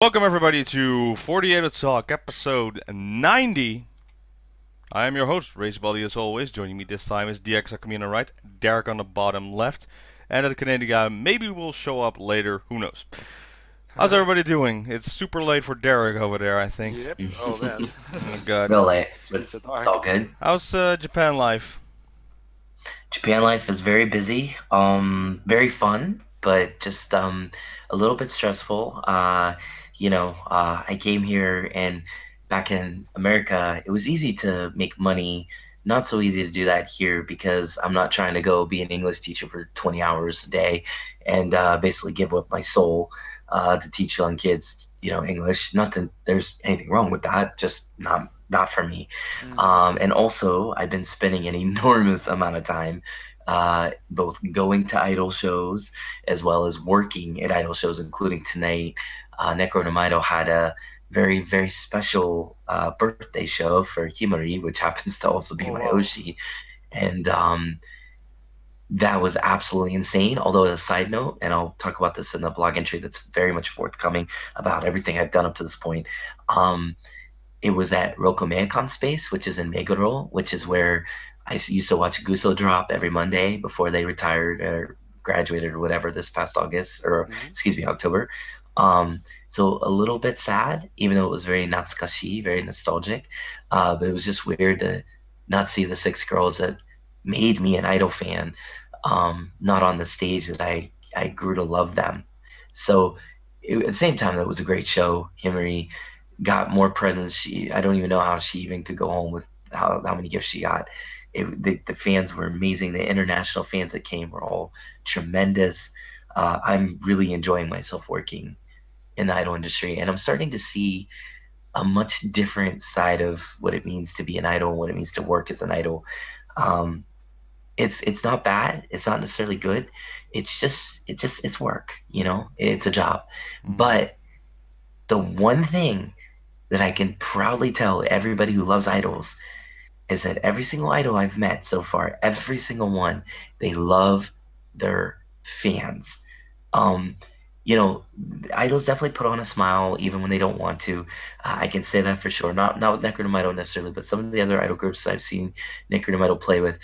Welcome everybody to 48 Talk, episode 90. I am your host, Racebody as always. Joining me this time is DX on the right, Derek on the bottom left, and that Canadian guy maybe will show up later, who knows. How's everybody doing? It's super late for Derek over there, I think. Yep. Oh man. Oh god. Real late, but It's so it's dark. all good. How's Japan life? Japan life is very busy, very fun, but just a little bit stressful. I came here and back in America, it was easy to make money. Not so easy to do that here because I'm not trying to go be an English teacher for 20 hours a day and basically give up my soul to teach young kids, English. Not that there's anything wrong with that, just not for me. And also, I've been spending an enormous amount of time both going to idol shows as well as working at idol shows, including tonight. Necro no Idol had a very, very special birthday show for Himari, which happens to also be Oh, my wow. Oshi. And that was absolutely insane. Although, as a side note, and I'll talk about this in the blog entry that's very much forthcoming about everything I've done up to this point. Um, it was at Rokomeikon Space, which is in Meguro, which is where used to watch Guso drop every Monday before they retired or graduated or whatever this past August, or excuse me, October. So a little bit sad, even though it was very natsukashi, very nostalgic. But it was just weird to not see the six girls that made me an idol fan, not on the stage that I grew to love them. So at the same time, that was a great show. Himari got more presents. I don't even know how she even could go home with how many gifts she got. The fans were amazing. The international fans that came were all tremendous. I'm really enjoying myself working in the idol industry, and I'm starting to see a much different side of what it means to be an idol, what it means to work as an idol. Um, it's not bad. It's not necessarily good. It's work. It's a job. But the one thing that I can proudly tell everybody who loves idols is that every single idol I've met so far, every single one, they love their fans. Um, Idols definitely put on a smile even when they don't want to. I can say that for sure. Not with Necronomito necessarily, but some of the other idol groups I've seen Necronomito play with,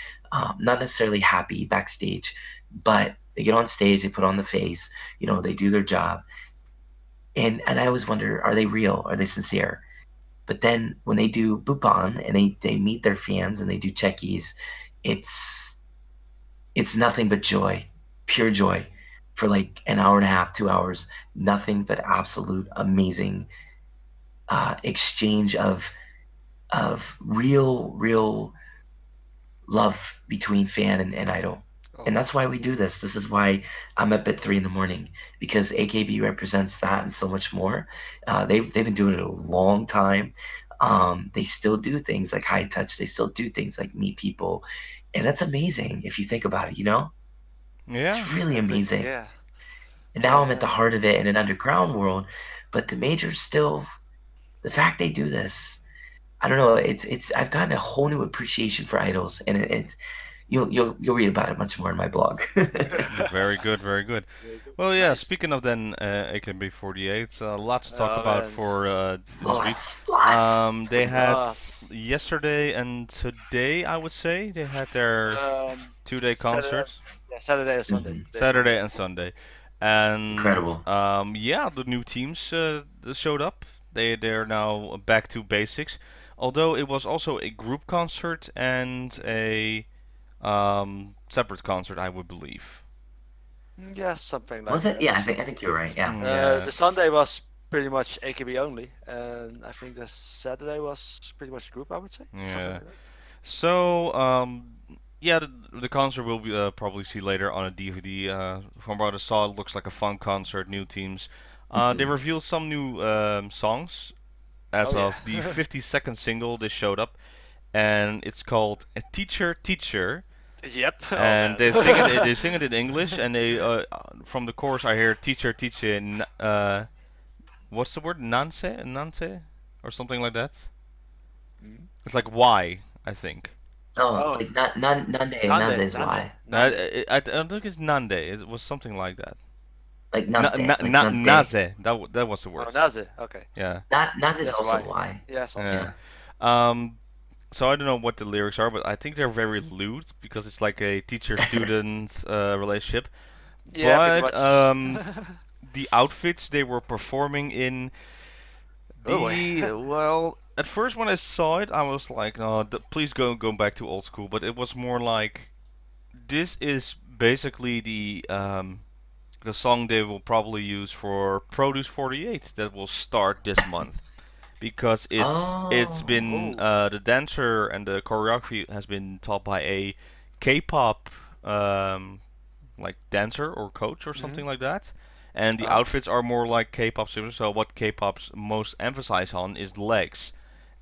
not necessarily happy backstage, but they get on stage, they put on the face, they do their job. And I always wonder, are they real? Are they sincere? But then when they do Bupan and they meet their fans and they do checkies, it's it's nothing but joy, pure joy, for like an hour and a half, 2 hours. Nothing but absolute amazing exchange of real love between fan and idol. And that's why we do this. This is why I'm up at 3 in the morning, because AKB represents that and so much more. They've been doing it a long time. They still do things like high touch. They still do things like meet people, and that's amazing if you think about it. It's Yeah. really Exactly. amazing. Yeah. And now I'm at the heart of it in an underground world, but the majors still. The fact they do this, I don't know. It's I've gotten a whole new appreciation for idols, and you'll read about it much more in my blog. Very good, very good. Very good. Well, yeah, Nice. speaking of then AKB48, lots to talk Oh about man. for this week. Lots. They had Lots. yesterday and today, I would say, they had their two-day Saturday. concert, Yeah, Saturday and Sunday. Mhm. Saturday and Sunday. And Incredible. yeah, the new teams showed up. They're now back to basics. Although it was also a group concert and a separate concert, I would believe. Yeah, something like Was it? that. Yeah, I think you're right. Yeah. Yeah. The Sunday was pretty much AKB only, and I think the Saturday was pretty much group. I would say something Yeah. like that. So, yeah, the concert we'll be, probably see later on a DVD. From what I saw, it looks like a fun concert, new teams. They Mhm. revealed some new songs as Oh yeah. of the 52nd single they showed up, and it's called "A Teacher Teacher." Yep. Oh And man. they sing it in English, and they from the chorus I hear "Teacher Teacher." What's the word? Nanse, Nanse, or something like that. Mm. It's like why, I think. Oh, Oh, like Nande Nande, is Nande, why. No, Nande. I don't think it's Nande. It was something like that. like Na, nante, na, like na, nante. naze. That was the Oh, word. Naze. Okay. Yeah. Naze is That's also why. why. Yes, also. Yeah. Yeah. So I don't know what the lyrics are, but I think they're very lewd because it's like a teacher-student relationship. Yeah, pretty But much. the outfits they were performing in, Oh boy. well, at first when I saw it, I was like, no, please go back to old school. But it was more like this is basically the song they will probably use for Produce 48 that will start this month because it's Oh. been Oh. the dancer and the choreography has been taught by a K-pop like dancer or coach or Hmm. something like that. And the Oh. outfits are more like K-pop similar. So what K-pop's most emphasize on is the legs.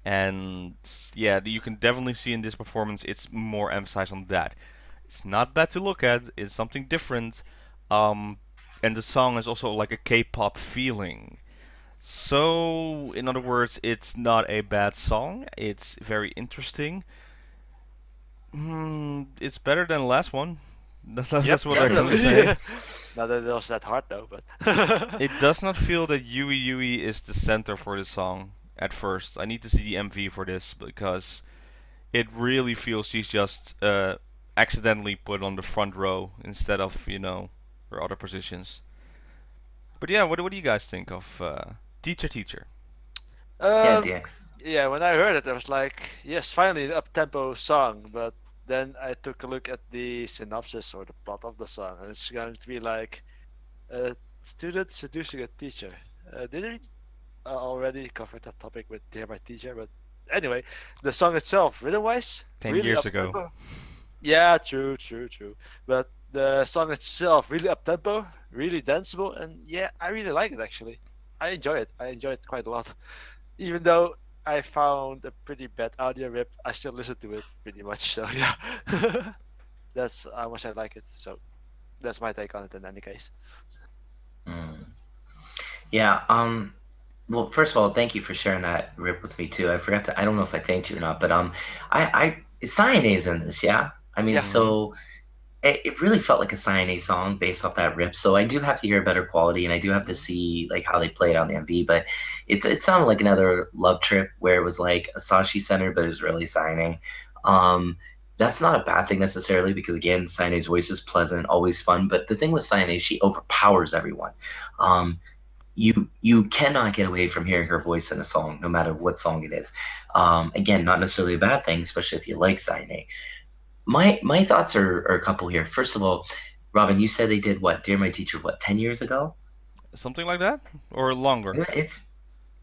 And yeah, you can definitely see in this performance it's more emphasized on that. It's not bad to look at. It's something different. Um, and the song is also like a K-pop feeling. So, in other words, it's not a bad song. It's very interesting. It's better than the last one. Yep, That's what I can definitely. say. Not that it was that hard though, but. It does not feel that Yui Yui is the center for the song at first. I need to see the MV for this because it really feels she's just accidentally put on the front row instead of, her other positions. But yeah, what do you guys think of Teacher Teacher? Yeah, Um, DX. yeah, when I heard it, I was like, yes, finally an up-tempo song. But then I took a look at the synopsis or the plot of the song, and it's going to be like a student seducing a teacher. Did we already cover that topic with Dear My Teacher? But anyway, the song itself, rhythm-wise, 10 really years ago. up-tempo. Yeah, true, true, true. But the song itself, really up-tempo, really danceable, and yeah, I really like it actually. I enjoy it. I enjoy it quite a lot. Even though I found a pretty bad audio rip, I still listen to it pretty much. So yeah, that's how much I like it. So that's my take on it in any case. Mm. Yeah. Well, first of all, thank you for sharing that rip with me too. I forgot to. I don't know if I thanked you or not, but Cyanide is in this. Yeah. I mean, Yeah. Hmm. so it really felt like a Cyanide song based off that rip. So I do have to hear better quality, and I do have to Mhm. see like how they play it on the MV. But it sounded like another love trip where it was like a Sashi Center, but it was really Cyanide. Um, that's not a bad thing necessarily because again, Cyanide's voice is pleasant, always fun. But the thing with Cyanide, she overpowers everyone. Um, you cannot get away from hearing her voice in a song, no matter what song it is. Again, not necessarily a bad thing, especially if you like Cyanide. My thoughts are a couple here. First of all, Robin, you said they did what? Dear My Teacher, what, 10 years ago? Something like that? Or longer? Yeah,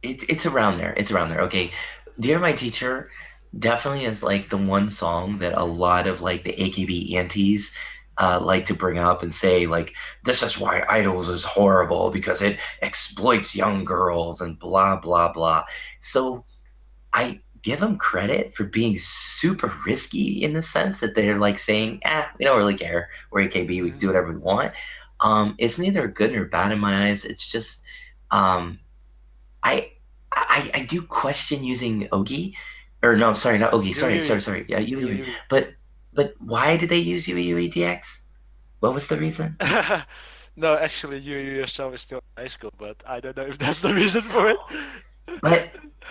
it's around there. It's around there. Okay. Dear My Teacher definitely is like the one song that a lot of like the AKB aunties like to bring up and say like this is why idols is horrible because it exploits young girls and blah blah blah. So I give them credit for being super risky in the sense that they're like saying, we don't really care. We're AKB, we can Mhm. do whatever we want. It's neither good nor bad in my eyes. It's just um, I, I do question using Ogi, or no, sorry, not Ogi. Yui Sorry, sorry, Yui. sorry. Yeah, Yui Yui Yui. Yui. But why did they use Yui Yui DX? What was the reason? No, actually, Yui Yui yourself is still in high school, but I don't know if that's the reason for it. But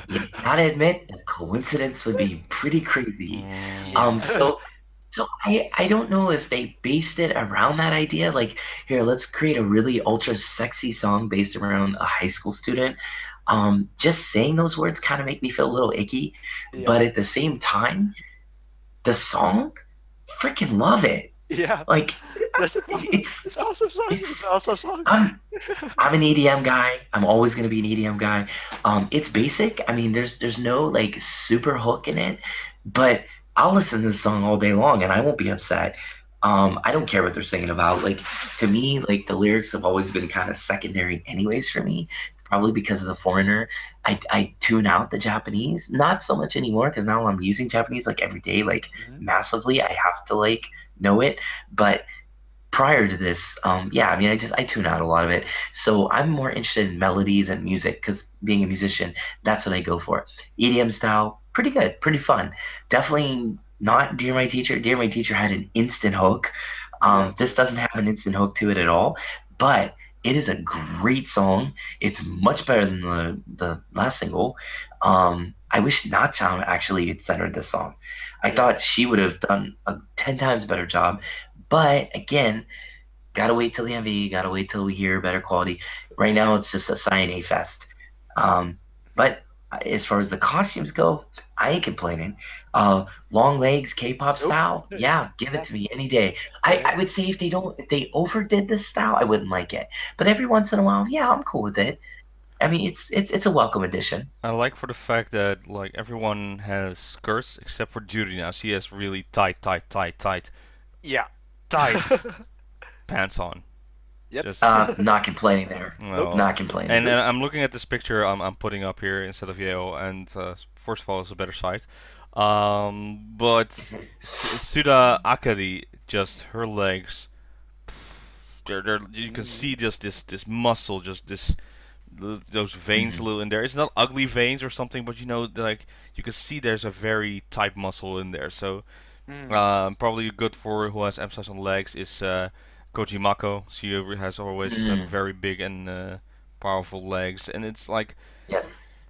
you gotta admit, the coincidence would be pretty crazy. Mm, Yeah. So I don't know if they based it around that idea. Like, here, let's create a really ultra sexy song based around a high school student. Just saying those words kind of make me feel a little icky, Yeah. but at the same time, the song, freaking love it. Yeah. Like, That's the problem. it's It's an awesome song. It's an it's awesome song. I'm an EDM guy. I'm always gonna be an EDM guy. It's basic. I mean, there's no like super hook in it, but I'll listen to this song all day long and I won't be upset. I don't care what they're singing about. Like to me, like the lyrics have always been kind of secondary, anyways, for me. Probably because as a foreigner, I tune out the Japanese. Not so much anymore because now I'm using Japanese like every day, like Mhm. massively. I have to like know it, but prior to this, yeah, I mean, I tune out a lot of it. So I'm more interested in melodies and music because being a musician, that's what I go for. EDM style, pretty good, pretty fun. Definitely not Dear My Teacher. Dear My Teacher had an instant hook. Yeah, This true. doesn't have an instant hook to it at all, but It is a great song. It's much better than the last single. I wish Na-chan actually had centered this song. I Yeah. thought she would have done a 10 times better job. But again, gotta wait till the MV, gotta wait till we hear better quality. Right now, it's just a Cyane fest. Mhm. But as far as the costumes go, I ain't complaining. Long legs, K-pop Nope. style, yeah, give it Yeah. to me any day. Yeah. I would say if they overdid this style, I wouldn't like it. But every once in a while, yeah, I'm cool with it. I mean, it's a welcome addition. I like for the fact that like everyone has skirts except for Judy now. She has really Yeah. tight pants on. Yep. Just Not complaining there. Nope. no. Not complaining. And I'm looking at this picture I'm putting up here instead of Yeyoh, and first of all, it's a better site. But Suda Akari, just her legs, they're you can see just this muscle, just those veins a Mhm. little in there. It's not ugly veins or something, but you know, like you can see there's a very tight muscle in there. So Mm. probably good for who has emphasis on legs is Kojimako. She has always had Mm. very big and powerful legs, and it's like Yes.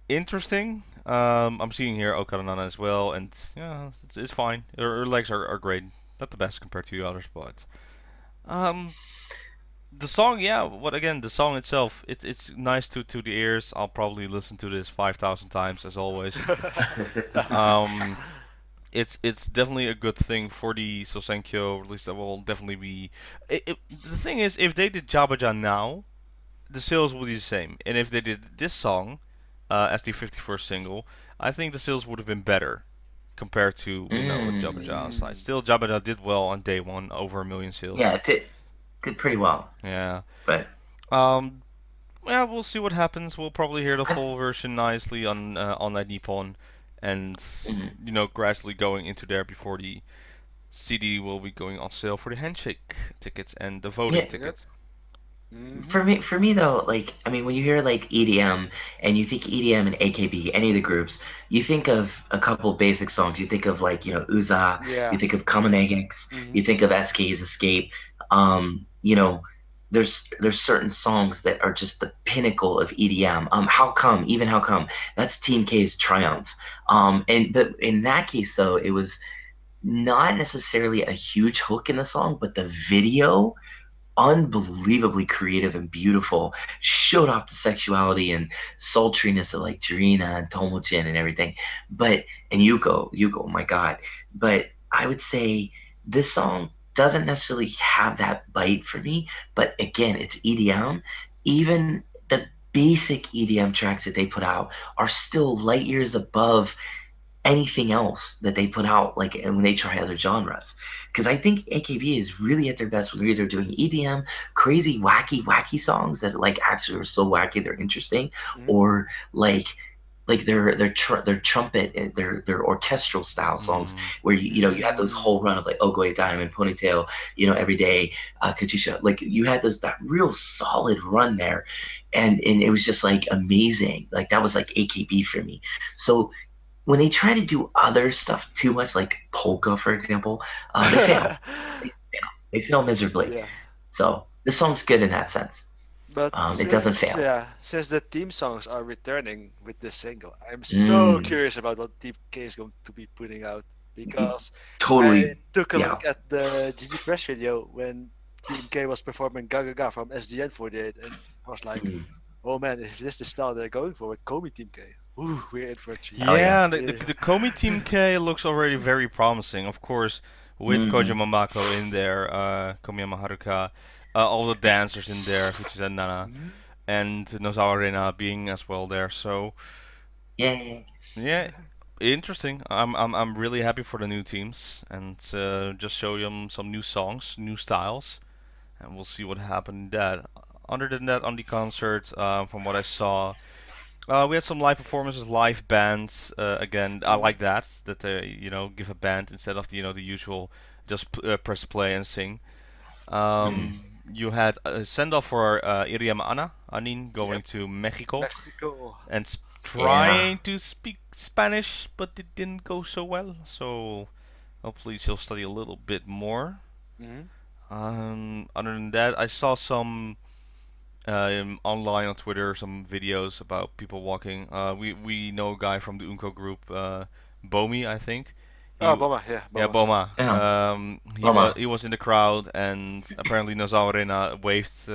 interesting. I'm seeing here Okaranana as well, and yeah, it's fine. Her legs are great, not the best compared to the others, but um, the song, yeah. What again? The song itself, it's nice to the ears. I'll probably listen to this 5,000 times as always. Um, it's definitely a good thing for the Sousenkyo release. That will definitely be. The thing is, if they did Jabaja now, the sales would be the same, and if they did this song as the 51st single, I think the sales would have been better compared to Jabaja side. Mm. Still, Jabaja did well on day one, over 1 million Yeah, sales. it did pretty well. Yeah. But Um. Yeah, we'll see what happens. We'll probably hear the full version nicely on that Nippon, and mhm. gradually going into there before the CD will be going on sale for the handshake tickets and the voting Yeah, Yep. ticket. Hmm. for me though, like I mean, when you hear like EDM and you think EDM and AKB, any of the groups, you think of a couple basic songs. You think of like Uza, you Yeah. think of Common Eggs, Hmm. you think of SK's Escape. There's certain songs that are just the pinnacle of EDM. How come? Even how come? That's Team K's Triumph. And but in that case though, it was not necessarily a huge hook in the song, but the video unbelievably creative and beautiful, showed off the sexuality and sultriness of like Jirina and Tomochin and everything. But and Yuko, my God. But I would say this song doesn't necessarily have that bite for me. But again, it's EDM. Even the basic EDM tracks that they put out are still light years above anything else that they put out, like and when they try other genres. Because I think AKB is really at their best when they're either doing EDM, crazy, wacky songs that like actually are so wacky they're interesting, Hmm. or like their trumpet and their orchestral style songs Mm. where you had those whole run of like Ogoe Diamond, Ponytail, every day, Katusha. Like you had those that real solid run there, and it was just like amazing. Like that was like AKB for me. So when they try to do other stuff too much, like polka, for example, they fail. They fail. They fail miserably. Yeah. So this song's good in that sense. But It doesn't since fail. since the theme songs are returning with this single, I'm so Mm, curious about what Team K is going to be putting out because I totally. took a Yeah. look at the GG press video when Team K was performing Gaga Ga from SDN48, and I was like, Mm. oh man, if this is the style they're going for with Komi Team K, ooh, we're in for a treat. Hell yeah. Yeah, Yeah. the Komi Team K looks already very promising. Of course, with Koja Hmm. Mamako in there, Komiya Haruka, all the dancers in there, Fuchisa and Nana, Mhm. and Nozawa Rena being as well there. So Yeah. yeah, interesting. I'm really happy for the new teams, and just show them some new songs, new styles, and we'll see what happened in that. Other than that, on the concert, from what I saw, we had some live performances, live bands. Again, I Mhm. like that they give a band instead of the usual just press play and sing. Mm. You had a send off for Iriam Anin going Yep. to Mexico Mexico. and Yeah. trying to speak Spanish, but it didn't go so well. So hopefully she'll study a little bit more. Hmm. Other than that, I saw some online on Twitter some videos about people walking. We know a guy from the Unco group, Bomi, I think. Oh, Boma, yeah, Yeah, Boma. Boma. Yeah. He was in the crowd, and apparently Nozawa waved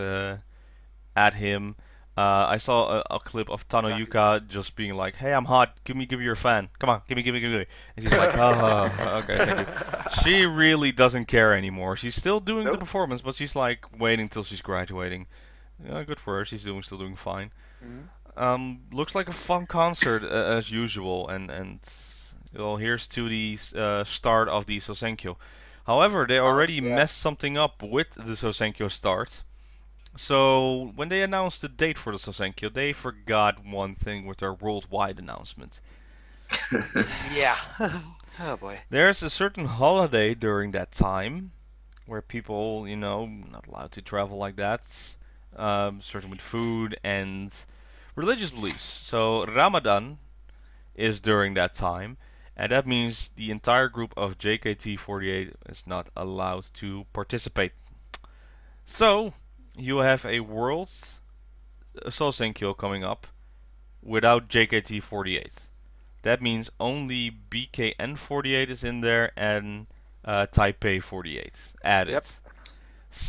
at him. I saw a clip of Tano Yeah. Yuka just being like, "Hey, I'm hot. Give me your fan. Come on, give me." And she's like, "Oh, okay, thank you." She really doesn't care anymore. She's still doing the Nope. performance, but she's like waiting till she's graduating. Good for her. She's still doing fine. Mhm. Looks like a fun concert as usual, and well, here's to the start of the Sousenkyo. However, they already Yeah. messed something up with the Sousenkyo start. So when they announced the date for the Sousenkyo, they forgot one thing with their worldwide announcement. Yeah. Oh boy. There's a certain holiday during that time where people, not allowed to travel like that. Certain with food and religious beliefs. So Ramadan is during that time, and that means the entire group of JKT48 is not allowed to participate. So you have a World Sousenkyo coming up without JKT48. That means only BKN48 is in there and Taipei 48 added. Yep.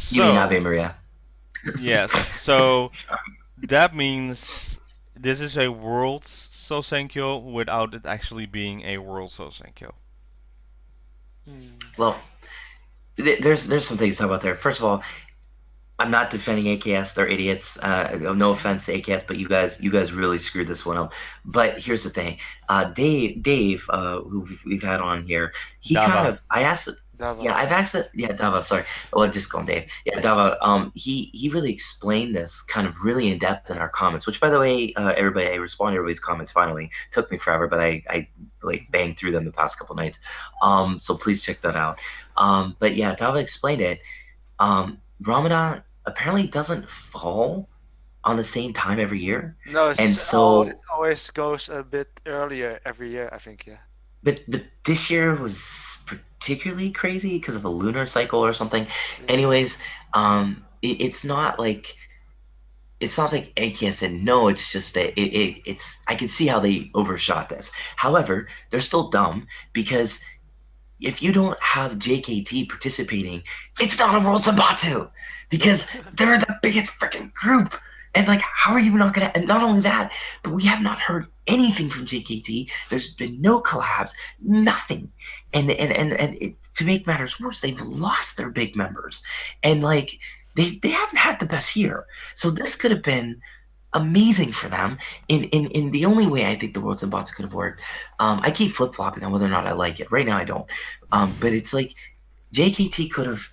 You mean So Ave Maria? yes, so that means this is a World Sousenkyo without it actually being a World Sousenkyo. Well, there's some things to talk about there. First of all, I'm not defending AKS; they're idiots. No offense to AKS, but you guys really screwed this one up. But here's the thing: Dave, who we've had on here, he Dava. kind of I asked. Dava. Yeah, I've asked it. Yeah, Dava. Sorry. Well, just call him Dave. Yeah, Dava. He really explained this kind of really in depth in our comments. Which, by the way, everybody, I responded to everybody's comments. Finally, took me forever, but I like banged through them the past couple nights. So please check that out. But yeah, Dava explained it. Ramadan apparently doesn't fall on the same time every year. No, And so- it always goes a bit earlier every year, I think. Yeah. But this year was particularly crazy because of a lunar cycle or something. Anyways, it's not like AKS said no. It's just that it's I can see how they overshot this. However, they're still dumb because if you don't have JKT participating, it's not a World Senbatsu because they're the biggest freaking group. And like, how are you not gonna? And not only that, but we have not heard anything from JKT. There's been no collabs, nothing. And to make matters worse, they've lost their big members, and like they haven't had the best year. So this could have been amazing for them in the only way I think the World Senbatsu could have worked. I keep flip-flopping on whether or not I like it. Right now I don't. But it's like JKT could have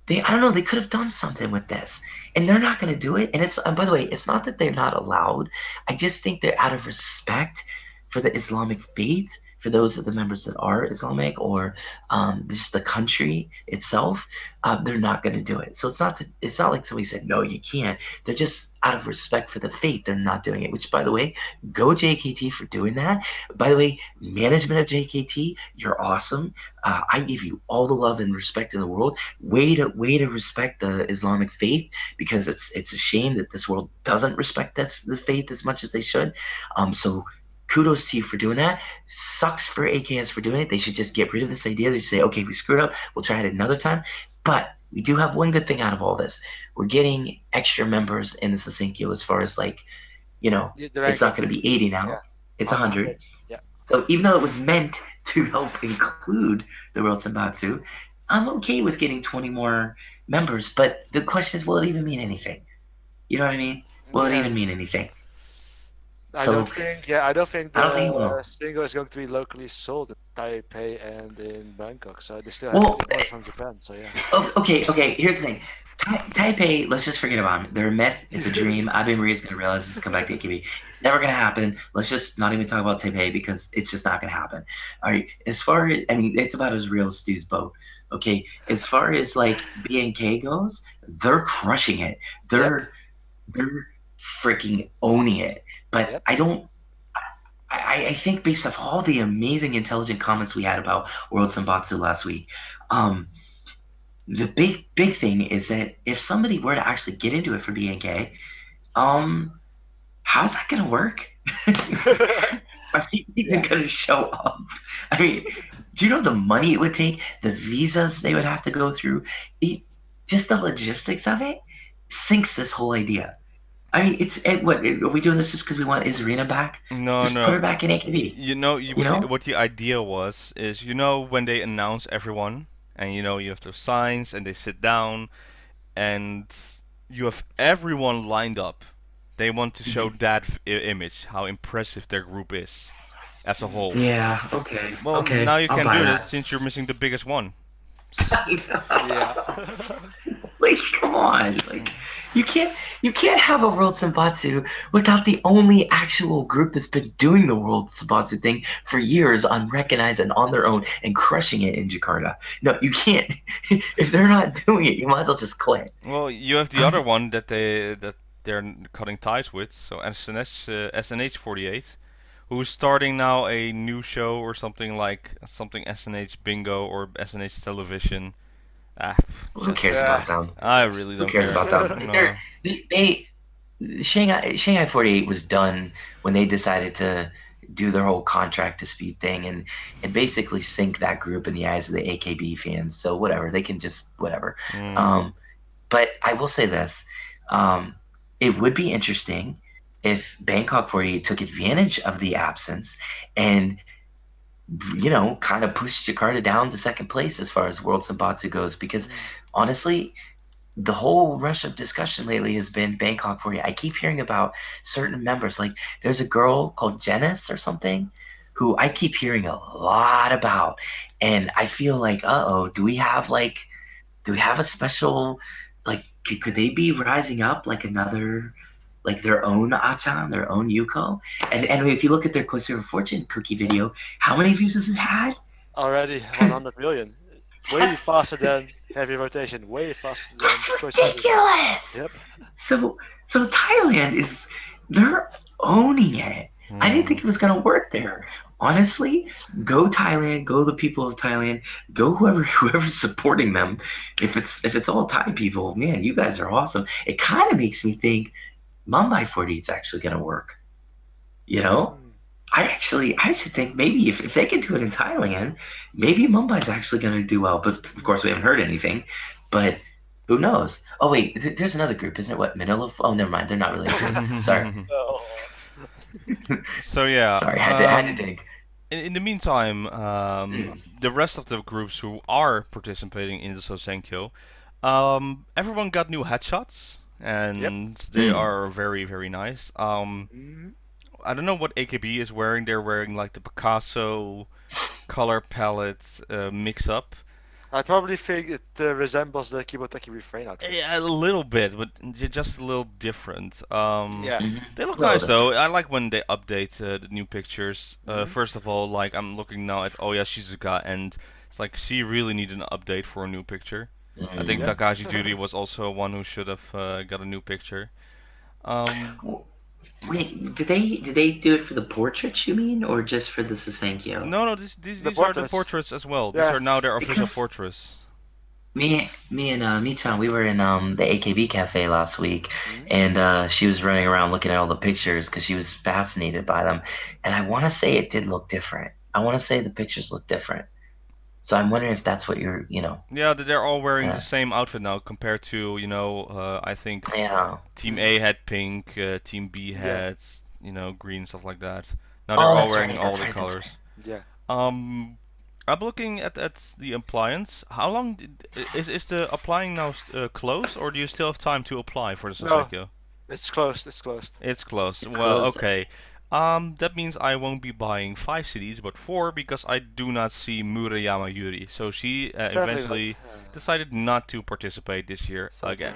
I don't know, they could have done something with this. And they're not going to do it. And it's by the way, it's not that they're not allowed. I just think they're out of respect for the Islamic faith, for those of the members that are Islamic or just the country itself, they're not going to do it. So it's not like somebody said no, you can't. They're just out of respect for the faith, they're not doing it. Which, by the way, go JKT for doing that. By the way, management of JKT, you're awesome. I give you all the love and respect in the world. Way to respect the Islamic faith, because it's a shame that this world doesn't respect the faith as much as they should. So kudos to you for doing that. Sucks for AKS for doing it. They should just get rid of this idea. They say, okay, we screwed up. We'll try it another time. But we do have one good thing out of all this. We're getting extra members in the Sousenkyo as far as like, it's not going to be 80 now. Yeah. It's 100. Yeah. So even though it was meant to help include the World Senbatsu, I'm okay with getting 20 more members. But the question is, will it even mean anything? You know what I mean? Will it even mean anything? I don't think it will. single is going to be locally sold in Taipei and in Bangkok. So they still have to import from Japan. So yeah. Okay. Here's the thing. Taipei, let's just forget about them. They're a myth. It's a dream. Ave Maria's going to realize this is come back to AKB. It's never going to happen. Let's just not even talk about Taipei because it's just not going to happen. All right. As far as, it's about as real as Stu's boat. Okay. As far as like BNK goes, they're crushing it. They're freaking owning it. But I think based off all the amazing, intelligent comments we had about World Senbatsu last week, the big thing is that if somebody were to actually get into it for BNK, how's that gonna work? Are they even gonna show up? I mean, do you know the money it would take, the visas they would have to go through? Just the logistics of it sinks this whole idea. I mean, are we doing this just because we want Isarina back? No, Just put no. her back in AKB. You know, You know? what the idea was is, when they announce everyone, and you have those signs, and they sit down, and you have everyone lined up. They want to show that image, how impressive their group is as a whole. Yeah. Okay. Well, Okay. now you I'll can buy do this that. since you're missing the biggest one. Yeah. Like, come on. Like, you can't have a World Senbatsu without the only actual group that's been doing the World Senbatsu thing for years, unrecognized and on their own, and crushing it in Jakarta. No, you can't. If they're not doing it, you might as well just quit. Well, you have the other one that they're cutting ties with, so SNH48, who's starting now a new show or something like something SNH Bingo or SNH Television. Ah, Who cares about them? I really don't Who cares care. about them? No. They Shanghai 48 was done when they decided to do their whole contract dispute thing and basically sink that group in the eyes of the AKB fans. So whatever, they can just whatever. But I will say this, it would be interesting if Bangkok 48 took advantage of the absence and kind of pushed Jakarta down to second place as far as World Senbatsu goes. Because honestly, the whole rush of discussion lately has been Bangkok 48. I keep hearing about certain members. Like there's a girl called Janice or something who I keep hearing a lot about. And I feel like, do we have a special, like, could they be rising up like another, like their own Achan, their own Yuko? And if you look at their Consumer Fortune cookie video, how many views has it had? Already 100 million. Way faster than heavy rotation. Way faster than. That's ridiculous. Yep. So Thailand they're owning it. I didn't think it was gonna work there. Honestly, go Thailand, go the people of Thailand, go whoever's supporting them. If it's all Thai people, man, you guys are awesome. It kind of makes me think Mumbai 48 is actually gonna work. I actually think maybe if they can do it in Thailand, maybe Mumbai's actually going to do well. But of course, we haven't heard anything. But who knows? Oh wait, there's another group, isn't it? What, Manila? Oh, never mind. They're not really a group. Sorry. Oh. So yeah. Sorry, had to think. In the meantime, the rest of the groups who are participating in the Sousenkyo, everyone got new headshots, and they are very, very nice. I don't know what AKB is wearing. They're wearing like the Picasso color palette mix up. I probably think it resembles the Kiboteki refrain outfits. Yeah, a little bit, but just a little different. Yeah. They look nice though. I like when they update the new pictures. First of all, like I'm looking now at Oya Shizuka, and it's like she really needed an update for a new picture. I think Takashi Judy was also one who should have got a new picture. Wait, did they do it for the portraits, you mean, or just for the Sousenkyo? No, these are the portraits as well. These are now their official portraits. Me and Mi-chan, we were in the AKB cafe last week, and she was running around looking at all the pictures because she was fascinated by them. And I want to say it did look different. I want to say the pictures look different. So I'm wondering if that's what you're. Yeah, they're all wearing the same outfit now compared to, I think Team A had pink, Team B had, green, stuff like that. Now they're all wearing all the colors. Yeah. I'm looking at the appliance. How long is the applying now closed, or do you still have time to apply for the Sousenkyo? No, it's closed. It's closed. It's closed. Well, okay. That means I won't be buying 5 CDs, but 4, because I do not see Murayama Yuri. So she eventually decided not to participate this year again.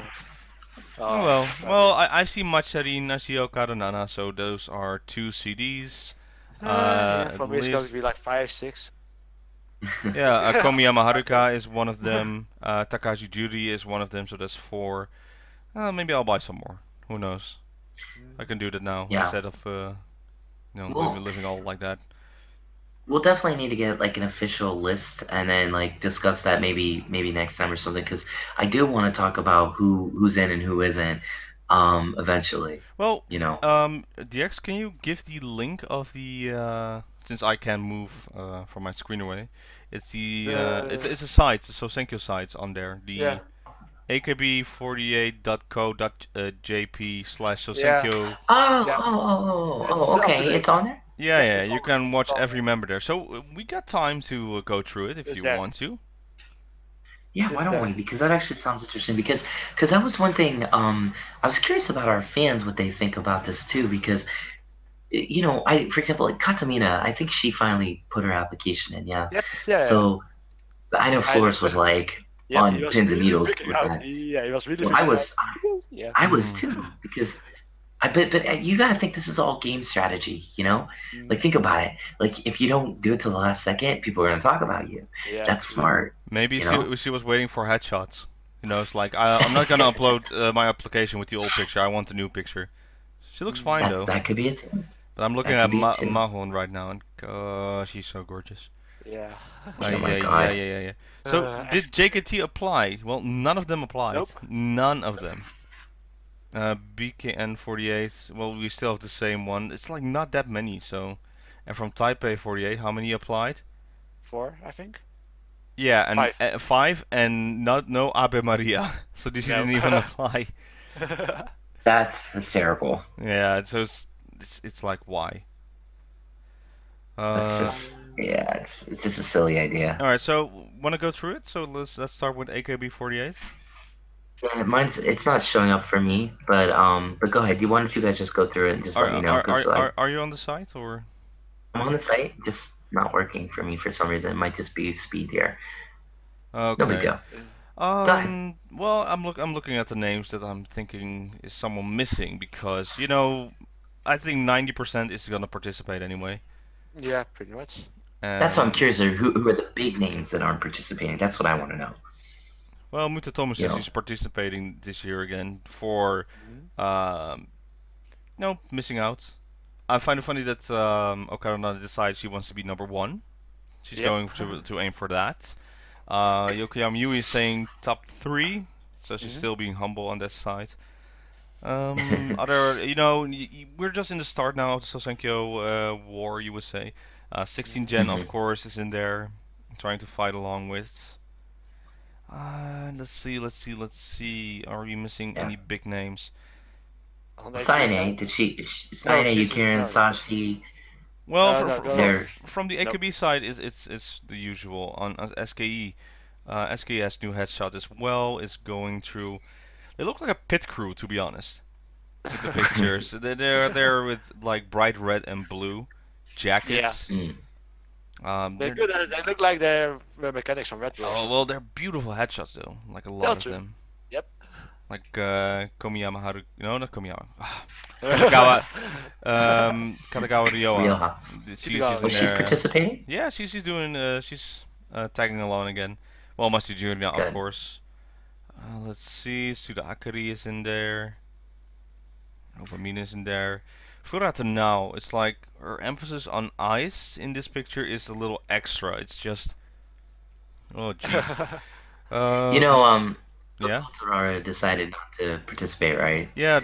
Well, I see Macharin, I see Okada Nana, so those are 2 CDs. For me it's going to be like 5, 6. Yeah, Komiya Mahardika is one of them. Takashi Judy is one of them, so that's 4. Maybe I'll buy some more. Who knows? I can do that now instead of living all like that. We'll definitely need to get like an official list and then like discuss that maybe next time or something, because I do want to talk about who's in and who isn't. eventually. Well, You know. DX, can you give the link of the since I can't move from my screen away? It's the it's a site, the Sousenkyo sites on there. The Yeah. AKB48.co.jp/Sousenkyo. Yeah. It's up to Okay, date. it's on there. Yeah, Yeah, yeah, it's you all can watch it's all every member there. So we got time to go through it if It's you there. want to. Yeah, why It's don't we? there. Because that actually sounds interesting. Because that was one thing. I was curious about our fans what they think about this too. Because you know, for example, like Katamina, I think she finally put her application in. Yeah. Yep. Yeah. So I know I know. Flores was like Yep. He on was pins and really needles freaking with out. that. Yeah, he was really Well, freaking out. Yeah. I was too because but you got to think this is all game strategy, you know? Like think about it. Like if you don't do it till the last second, people are gonna talk about you. Yeah. That's smart, Maybe you know? she was waiting for headshots. You know, it's like I'm not gonna upload my application with the old picture. I want the new picture. She looks fine though. That could be it too. But I'm looking That at could be it too. Mahon right now, and she's so gorgeous. Yeah. Oh my Yeah, God. yeah. So did JKT apply? Well, none of them applied. Nope. None of them. BKN48. Well, we still have the same one. It's like not that many. So, and from Taipei 48, how many applied? 4, I think. Yeah, and 5. 5, and no Abe Maria. So this No. didn't even apply. That's hysterical. Yeah, so it's like why? That's just it's just a silly idea. All right, so want to go through it? So let's start with AKB48. Yeah, it's not showing up for me, but go ahead. Why don't you guys just go through it and just let me know? Because Are you on the site or? I'm on the site, just not working for me for some reason. It might just be speed here. Okay. No big deal. Well, I'm looking at the names that I'm thinking is someone missing because you know, I think 90% is gonna participate anyway. Yeah, pretty much. That's what I'm curious. Who are the big names that aren't participating? That's what I want to know. Well, Mutatomo says he's participating this year again for, no, missing out. I find it funny that Okarona decides she wants to be number 1. She's going to aim for that. Yokoyama Yui is saying top 3, so she's still being humble on that side. You know, we're just in the start now of the Sousenkyo war, you would say. 16 Gen, of course, is in there, trying to fight along with. Let's see. Are we missing any big names? Saine, Saine, Yukirin, Sashi. Well, from the AKB side, it's the usual. On SKE, SKE's new headshot as well is going through. They look like a pit crew, to be honest. With the pictures, they're there with like bright red and blue jackets. Yeah. They're good. They look like they're mechanics from Red Bull. Oh well, they're beautiful headshots though. Like a lot of them. Yep. Like Komiyama Haru. No, not Komiyama. Katagawa. Katagawa Ryoha. She's participating. Yeah, she's doing. She's tagging along again. Well, Masu Junior, of course. Let's see. Suda Akari is in there. Obamina is in there. Furata now, it's like her emphasis on ice in this picture is a little extra. It's just, oh jeez. You know, yeah. Torara decided not to participate, right? Yeah,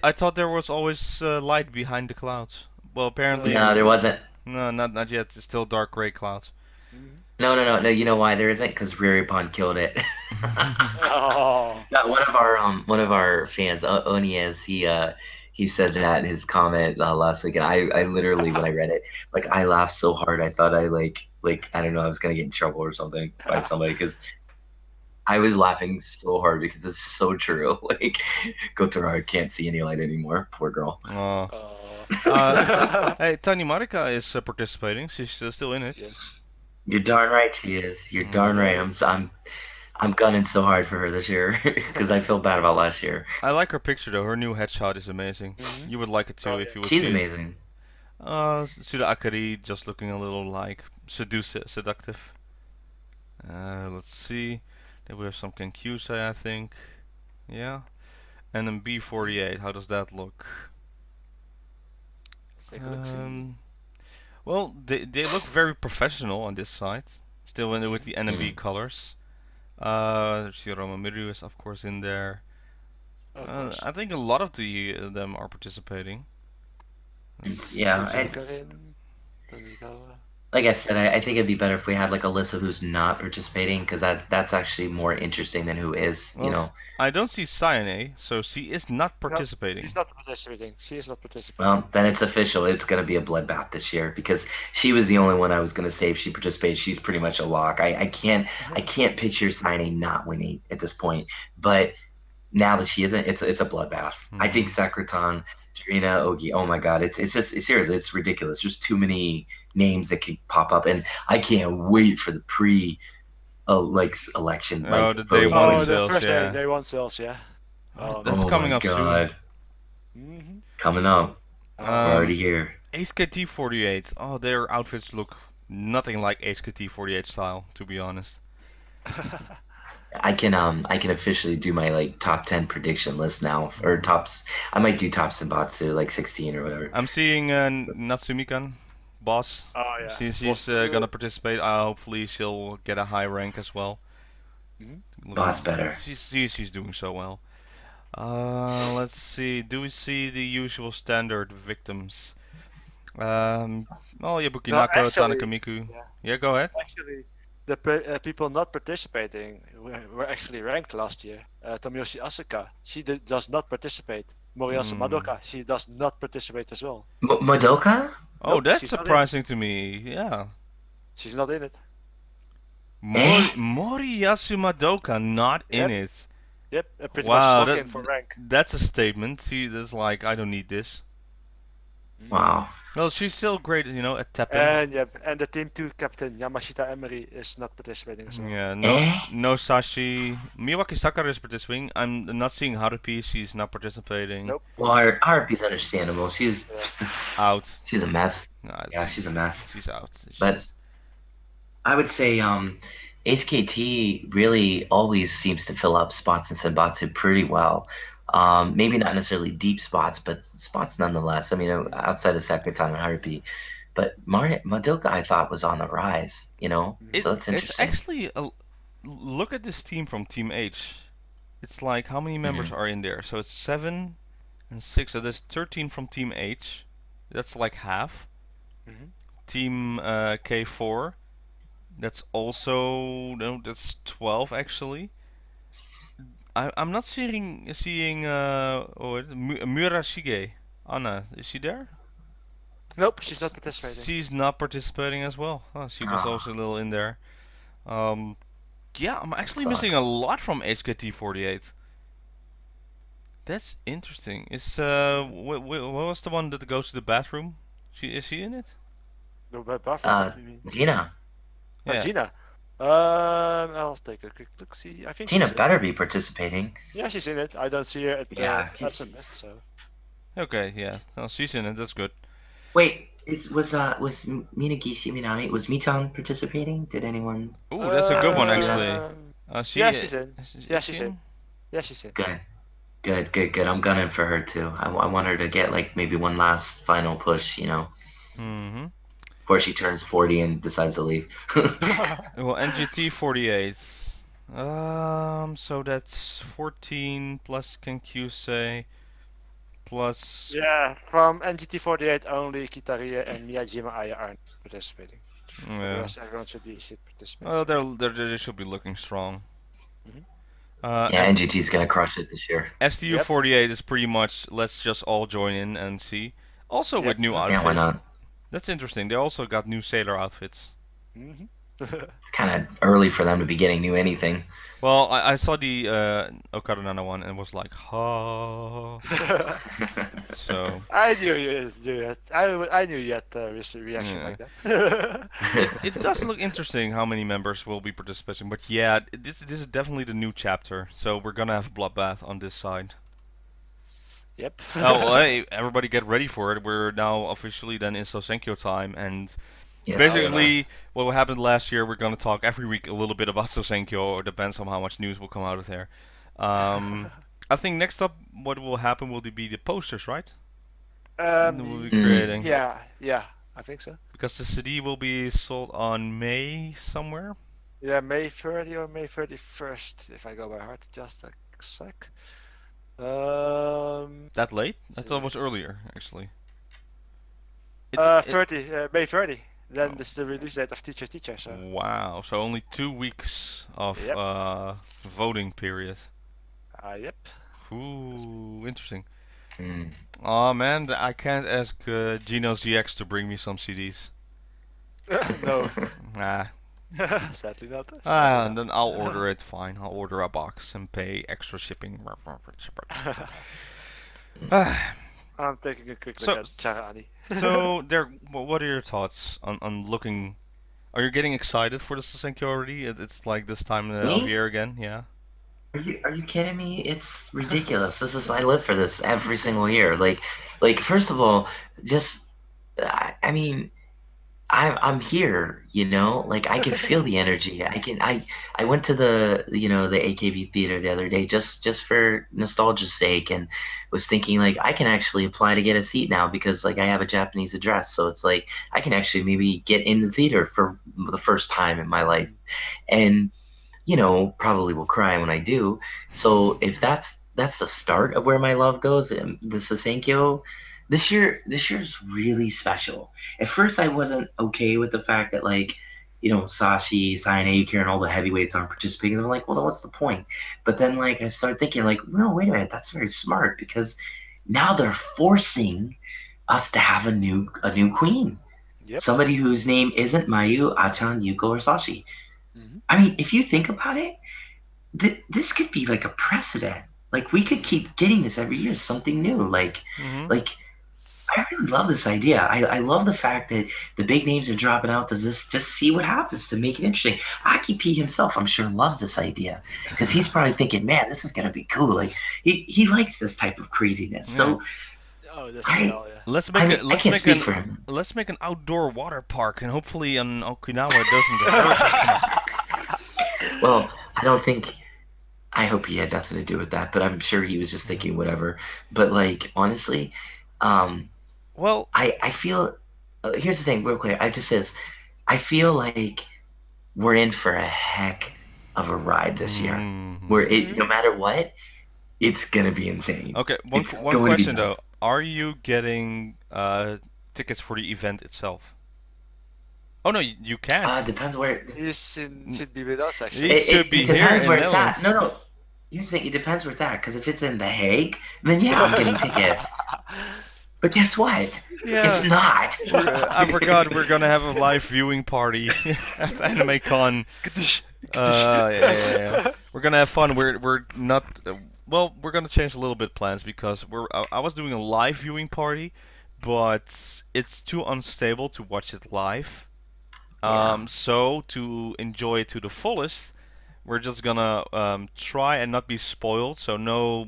I thought there was always light behind the clouds. Well, apparently. No, there wasn't. No, not yet. It's still dark gray clouds. No. You know why there isn't? Because Riripon killed it. Oh. One of our fans, Oniez, he said that in his comment last week, and I literally when I read it, like I laughed so hard I thought I like I don't know I was gonna get in trouble or something by somebody because I was laughing so hard because it's so true. Like Gotara can't see any light anymore. Poor girl. Hey, Tani Marika is participating. She's still in it. Yes. You're darn right she is. You're darn right. I'm gunning so hard for her this year because I feel bad about last year. I like her picture though. Her new headshot is amazing. You would like it too if you would. She's amazing. Suda Akari just looking a little like seductive. Let's see. Then we have some Kenkyusei, I think. Yeah. And then B48. How does that look? Let's take a look. Well, they look very professional on this side. Still with the NMB colors. Shiroma Miru is of course in there. Of course. I think a lot of them are participating. Yeah, like I said, I think it'd be better if we had like a list of who's not participating, because that's actually more interesting than who is, you Well, know. I don't see Sayane, so she is not No, participating. she's not participating. She is not participating. Well, then it's official. It's gonna be a bloodbath this year, because she was the only one I was gonna say if she participates. She's pretty much a lock. I can't picture signing not winning at this point. But now that she isn't, it's a bloodbath. I think Sakuratan, Trina, Ogi. Oh my God, it's seriously, it's ridiculous. There's too many names that could pop up, and I can't wait for the election. Oh, Like the voting. day one Oh, the sales, first yeah. day one sales, yeah. Oh, That's Oh coming my up God. soon. Coming up. Mhm. We're already here. HKT48. Oh, their outfits look nothing like HKT48 style, to be honest. I can officially do my like top 10 prediction list now, or tops. I might do top Senbatsu like 16 or whatever. I'm seeing Natsumikan, boss. Oh yeah. She's gonna participate. Hopefully she'll get a high rank as well. Boss better. She's doing so well. Let's see. Do we see the usual standard victims? Yabuki No, Nako, actually, Tanaka Miku. yeah. Yeah, go ahead. Actually, the people not participating were actually ranked last year. Tomoyoshi Asuka, she does not participate. Moriyasu Madoka, she does not participate as well. Madoka? Oh, Nope, that's she's not in. surprising to me. Yeah. She's not in it. Moriyasu Madoka not in it. Yep, pretty Wow, much locked in for rank. that's a statement. She's like, I don't need this. Wow. Well, she's still great, at tapping. And the Team 2 captain Yamashita Emery is not participating as well. Yeah, no Sashi. Miyawaki Sakura is participating. I'm not seeing Haruhi. She's not participating. Nope. Well, Harpy's understandable. She's Out. she's a mess. Nah, Yeah, she's a mess. She's out. But I would say HKT really always seems to fill up spots in Senbatsu pretty well. Maybe not necessarily deep spots, but spots nonetheless. I mean, outside of Sakutan and Haruhi. But Madoka, I thought, was on the rise, so that's interesting. It's actually look at this team from Team H. It's like, how many members are in there? So it's 7 and 6. So there's 13 from Team H. That's like half. Team K4. That's also that's 12 actually. I'm not seeing Murashige. Anna, is she there? Nope, she's not participating. She's not participating as well. Oh, she was also a little in there. Yeah, I'm actually missing a lot from HKT48. That's interesting. Is what was the one that goes to the bathroom? Is she in it? No, bathroom. Gina. Yeah. Gina. I'll take a quick look. See, I think Gina she's better be participating. Yeah, she's in it. I don't see her at the absent list, so. Okay, yeah. Well, she's in it. That's good. Wait, was Minagishi Minami, was Michan participating? Did anyone? Ooh, that's a good one actually. Yeah, she's in. Yeah, she's in. Yeah, she's in. Good. I'm gunning for her too. I want her to get like maybe one last final push, before she turns 40 and decides to leave. Well, NGT48. So that's 14 plus Kenkyusei plus. Yeah, from NGT48 only Kitaria and Miyajima Aya aren't participating. Yeah. The rest, everyone should participate. Well, they should be looking strong. Yeah, NGT's gonna crush it this year. STU48 is pretty much let's just all join in and see. Also with new outfits. Yeah, why not? That's interesting. They also got new sailor outfits. It's kind of early for them to be getting new anything. Well, I saw the Okada Nana one and was like, ha. So. I knew you'd do that. I knew you had a reaction like that. It does look interesting how many members will be participating, but yeah, this is definitely the new chapter. So we're gonna have a bloodbath on this side. Yep. Oh, well, hey, everybody get ready for it. We're now officially then in Sousenkyo time, and basically what happened last year, we're going to talk every week a little bit about Sousenkyo, or depends on how much news will come out of there. I think next up, what will happen will be the posters, right? We'll be creating. Yeah, I think so. Because the CD will be sold on May somewhere? Yeah, May 30 or May 31st, if I go by heart. Just a sec. That late? I thought it was earlier, actually. It's, 30, May 30. Then Oh. this is the release date of Teacher Teacher. So. Wow, so only 2 weeks of Yep. voting period. Yep. Ooh, interesting. Mm. Oh man, I can't ask GinoZX to bring me some CDs. No. Nah. Sadly not. And then I'll order it, fine. I'll order a box and pay extra shipping. I'm taking a quick So- look at Charani. So, Derek, what are your thoughts on looking... Are you getting excited for the Sousenkyo already? It's like this time of Me? year again, yeah? Are you kidding me? It's ridiculous. I live for this every single year. First of all, just I mean, I'm here, you know? Like I can feel the energy. I went to the the AKB theater the other day just for nostalgia's sake and was thinking like I can actually apply to get a seat now because like I have a Japanese address. So it's like I can actually maybe get in the theater for the first time in my life. And probably will cry when I do. So if that's the start of where my love goes, the Sousenkyo, this year's really special. At first, I wasn't okay with the fact that like, Sashi, Sayane, Yuki, and all the heavyweights aren't participating. I'm like, well, then what's the point? But then like I started thinking like, no, wait a minute, that's very smart because now they're forcing us to have a new queen. Yep. Somebody whose name isn't Mayu, Achan, Yuko, or Sashi. Mm-hmm. I mean, if you think about it, this could be like a precedent. Like we could keep getting this every year, something new. Like I really love this idea. I love the fact that the big names are dropping out to just see what happens to make it interesting. Aki P himself, I'm sure, loves this idea because he's probably thinking, man, this is gonna be cool. Like he likes this type of craziness. So Oh, this is hell, yeah. Let's make I can't speak for him. Let's make an outdoor water park, and hopefully on Okinawa it doesn't hurt. Well, I hope he had nothing to do with that, but I'm sure he was just thinking whatever. But like honestly, well, I feel here's the thing, real quick. I feel like we're in for a heck of a ride this year. Where no matter what, it's gonna be insane. Okay, one question though: are you getting tickets for the event itself? Oh no, you can't. Depends where. He should be with us actually. It should be it depends here in where it's at. Netherlands. No. Here's the thing. It depends where it's at. Because if it's in The Hague, then yeah, I'm getting tickets. But guess what? Yeah. It's not. I forgot we're gonna have a live viewing party at Anime Con. Yeah. We're gonna have fun. We're not. Well, we're gonna change a little bit plans because I was doing a live viewing party, but it's too unstable to watch it live. So to enjoy it to the fullest, we're just gonna try and not be spoiled. So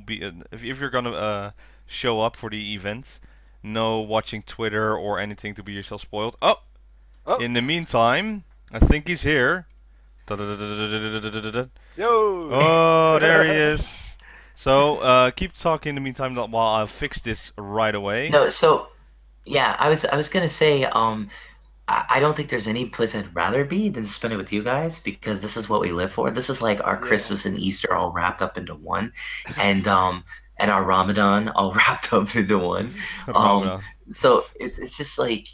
if you're gonna show up for the event, no watching Twitter or anything to be yourself spoiled. Oh. In the meantime, I think he's here. Yo! Oh, there he is. So keep talking in the meantime while I fix this right away. No, so yeah, I was gonna say I don't think there's any place I'd rather be than spend it with you guys because this is what we live for. This is like our Christmas and Easter all wrapped up into one, and our Ramadan all wrapped up into one. So it's just like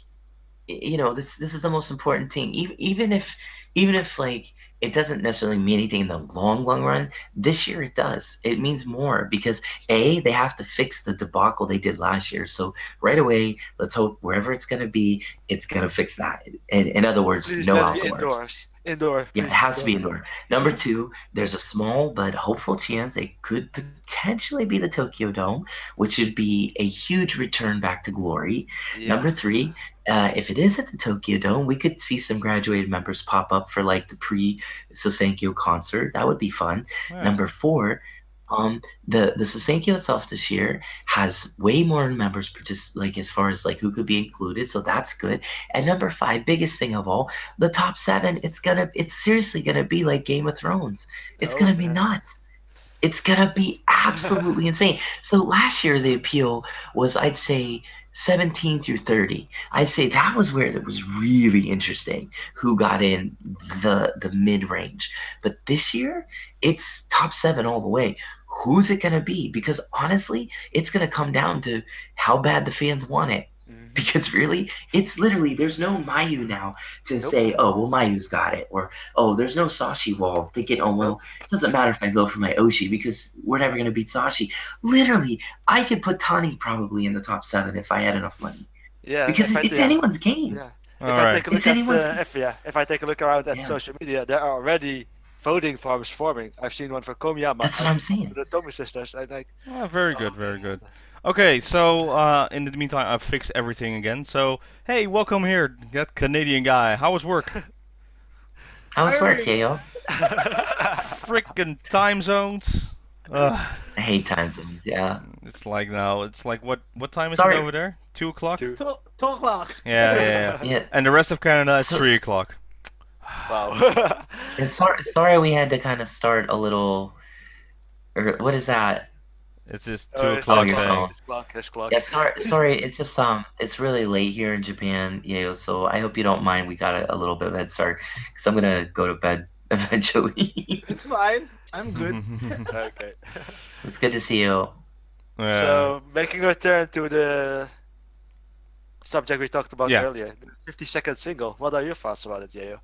this is the most important thing. Even if like it doesn't necessarily mean anything in the long run, this year it does. It means more because they have to fix the debacle they did last year. So right away, let's hope wherever it's gonna be, it's gonna fix that. In other words, Please no let it be outdoors. Indoor. Yeah, it has to be indoor. Number two, there's a small but hopeful chance it could potentially be the Tokyo Dome, which would be a huge return back to glory. Yeah. Number three, if it is at the Tokyo Dome, we could see some graduated members pop up for like the pre-Sousenkyo concert. That would be fun. Yeah. Number four, the Sousenkyo itself this year has way more members like as far as like who could be included, so that's good. And number five, biggest thing of all, the top 7, it's seriously gonna be like Game of Thrones. It's gonna be nuts. It's gonna be absolutely insane. So last year the appeal was, I'd say, 17 through 30. I'd say that was where it was really interesting who got in the mid-range. But this year, it's top 7 all the way. who's it gonna be? Because honestly, it's gonna come down to how bad the fans want it. Because really, it's literally, there's no Mayu now to say, oh, well, Mayu's got it. Or, oh, there's no Sashi wall thinking, oh, well, it doesn't matter if I vote for my Oshi because we're never going to beat Sashi. Literally, I could put Tani probably in the top 7 if I had enough money. Yeah. Because it's anyone's game. Yeah. If I take a look around at social media, there are already voting farms forming. I've seen one for Komiyama. That's what I'm saying. The Tomi sisters. I like. Oh, very good, very good. Okay, so in the meantime, I've fixed everything again. So, hey, welcome here, that Canadian guy. How was work? How was work, Yeyoh? Frickin' time zones. I hate time zones, yeah. It's like now, it's like, what time is it over there? 2 o'clock? 2 o'clock. Yeah. And the rest of Canada is 3 o'clock. Wow. Sorry we had to kind of start a little... Or, what is that? It's just 2 o'clock. His clock. Yeah, sorry. It's just it's really late here in Japan, so I hope you don't mind. We got a little bit of a head start because I'm gonna go to bed eventually. It's fine. I'm good. Okay. It's good to see you. So making a return to the subject we talked about earlier, the 50-second single. What are your thoughts about it, Yeyoh?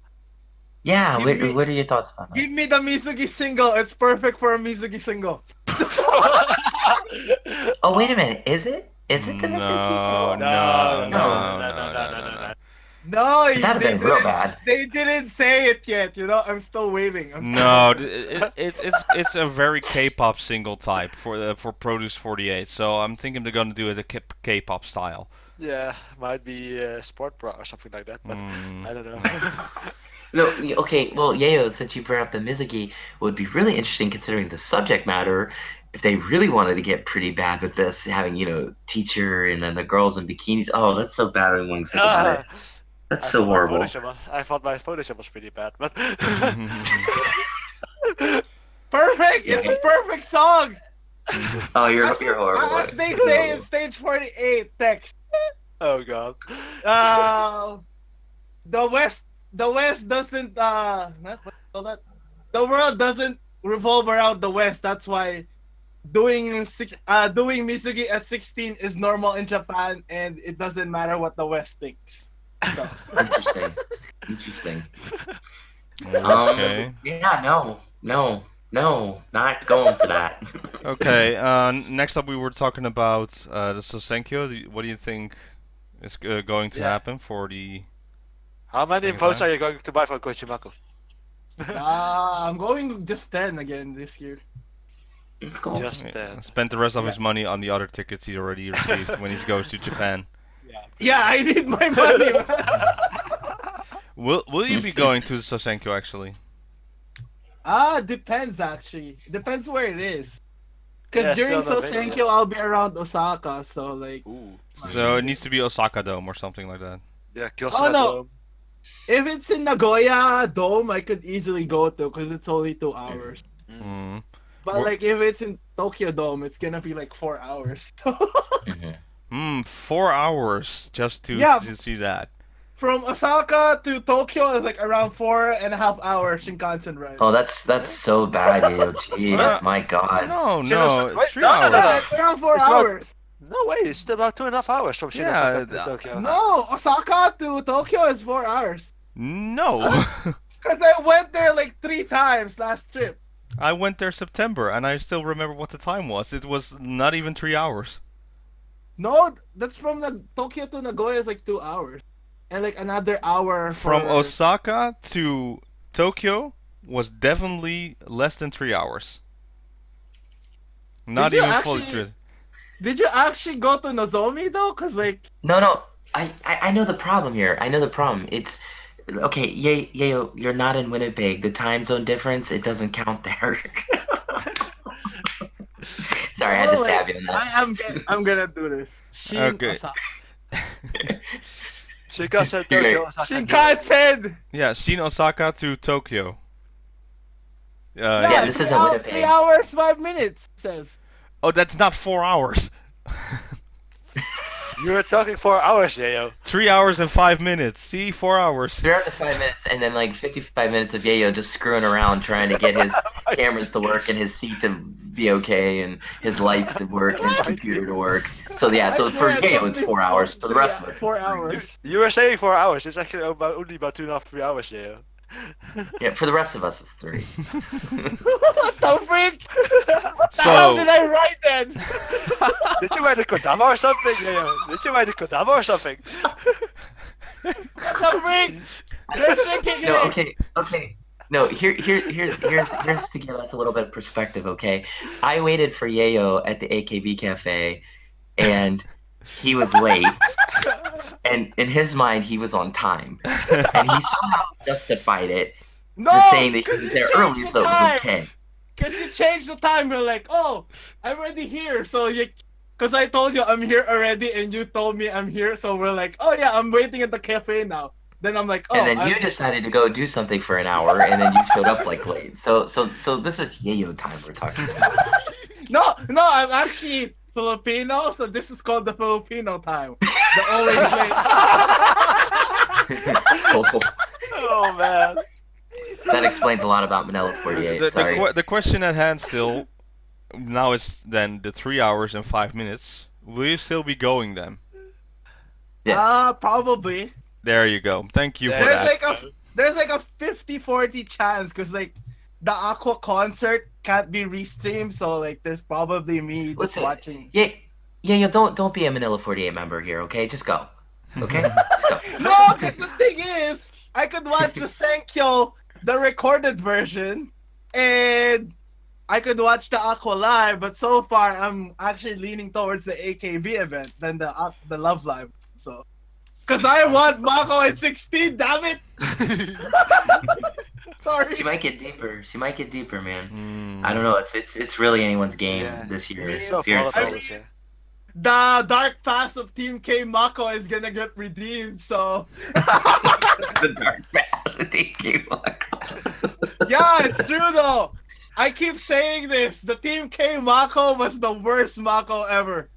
Yeah, what are your thoughts about that? Give me the Mizugi single. It's perfect for a Mizugi single. Oh, wait a minute. Is it? Is it the Mizuki single? No. No, that'd been real bad. They didn't say it yet. I'm still waiting. It's a very K-pop single type for Produce 48. So I'm thinking they're gonna do it a K-pop style. Yeah, might be Sport Bra or something like that, but I don't know. No, okay, well, Yeyoh, since you brought up the Mizuki, would be really interesting considering the subject matter. If they really wanted to get pretty bad with this, having teacher and then the girls in bikinis. Oh, that's so bad when one think about it. That's so horrible. I thought my Photoshop was pretty bad, but perfect. It's a perfect song. Oh, you're horrible. As they say in stage 48 text. Oh God. The West doesn't the world doesn't revolve around the West. That's why doing Mizugi at 16 is normal in Japan, and it doesn't matter what the West thinks. So. Interesting. Okay. Yeah, no, not going for that. Okay. Next up, we were talking about the Sousenkyo. What do you think is going to happen for the? How many votes are you going to buy for Kochimako? I'm going just 10 again this year. It's cool. Just 10. Spent the rest of his money on the other tickets he already received when he goes to Japan. Yeah, I need my money. Will you be going to Sousenkyo actually? Depends actually. Depends where it is. Because during Sousenkyo I'll be around Osaka, so like. Ooh. So it needs to be Osaka Dome or something like that. Yeah, Kyoto Dome. If it's in Nagoya Dome, I could easily go to because it's only 2 hours. Mm. But like if it's in Tokyo Dome, it's gonna be like 4 hours. 4 hours just to see that. From Osaka to Tokyo is like around 4.5 hours Shinkansen ride. Oh, that's so bad, Yeyoh. Jeez, my God. No, it's 3 hours. No, it's around 4 hours. No way, it's about 2.5 hours from Osaka to Tokyo. No, Osaka to Tokyo is 4 hours. No. Because I went there like 3 times last trip. I went there September, and I still remember what the time was. It was not even 3 hours. No, that's from Tokyo to Nagoya is like 2 hours. And like another hour from Osaka to Tokyo was definitely less than 3 hours. Not even fully true. Did you actually go to Nozomi though? Cause like no, I know the problem here. I know the problem. It's okay. Yeyoh, you're not in Winnipeg. The time zone difference, it doesn't count there. Sorry, I had to stab you on that. I'm gonna do this. Okay. Shinkansen Tokyo, Osaka. Shinkansen! Yeah, Shin Osaka to Tokyo. Yeah, this isn't Winnipeg. 3 hours, 5 minutes, it says. Oh, that's not 4 hours. You were talking 4 hours, Yeyoh. 3 hours and 5 minutes. See, 4 hours. 3 hours and 5 minutes, and then like 55 minutes of Yeyoh just screwing around trying to get his cameras to work and his seat to be okay and his lights to work and his computer to work. So yeah, so for Yeyoh it's 4 hours. For the rest of us, 4 hours. You were saying 4 hours. It's actually only about 2.5, 3 hours, Yeyoh. Yeah, for the rest of us it's 3. What the freak? What the So- hell did I write then? Did you write a Kodama or something, Yeyoh? Did you write a Kodama or something? What the freak? They're thinking No, it. okay. No, here's to give us a little bit of perspective, okay? I waited for Yeyoh at the AKB cafe, and he was late, and in his mind he was on time, and he somehow justified it, No, saying that he 'cause was you there changed early, the so it was time. okay. Because you changed the time. You're like, oh, I'm already here. So you, because I told you I'm here already, and you told me I'm here. So we're like, oh yeah, I'm waiting at the cafe now. Then I'm like, oh. And then you decided to go do something for an hour, and then you showed up like late. So this is Yeyoh time we're talking about. No, I'm actually Filipino, so this is called the Filipino time. The always late. Oh man. That explains a lot about Manila 48. Sorry. The question at hand still, now is then the 3 hours and 5 minutes. Will you still be going then? Yes. Probably. There you go. Thank you for There's that. There's like a 50-40 chance, because like the Aqua concert can't be restreamed, so like there's probably me just Listen, watching. Yeah, don't be a Manila 48 member here, okay? Just go. Okay? Just go. No, because the thing is, I could watch the Sousenkyo, the recorded version, and I could watch the Aqua live. But so far, I'm actually leaning towards the AKB event than the Love Live. So, because I want Mako at 16, damn it! Sorry. She might get deeper. She might get deeper, man. Mm. I don't know. It's really anyone's game Yeah. this year. It's so Seriously. volatile this year. The dark past of Team K Mako is gonna get redeemed. So, The dark path. Thank you. yeah, it's true though. I keep saying this. The Team K Mako was the worst Mako ever.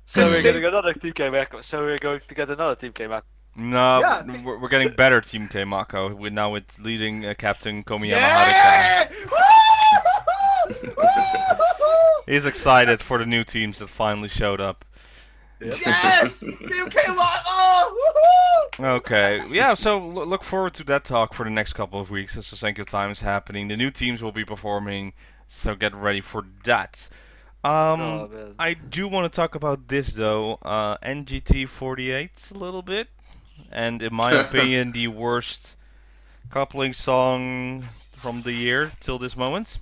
So we're gonna get another Team K Mako. So we're going to get another Team K Mako. No, Yeah. we're getting better Team K Mako. Now with leading Captain Komiya Mahardika. Yeah! He's excited for the new teams that finally showed up. Yes! Team K Mako! Woohoo! Okay, yeah, so look forward to that talk for the next couple of weeks as Sousenkyo time is happening. The new teams will be performing, so get ready for that. Oh, man. I do want to talk about this though, NGT48 a little bit, and in my opinion the worst coupling song from the year till this moment.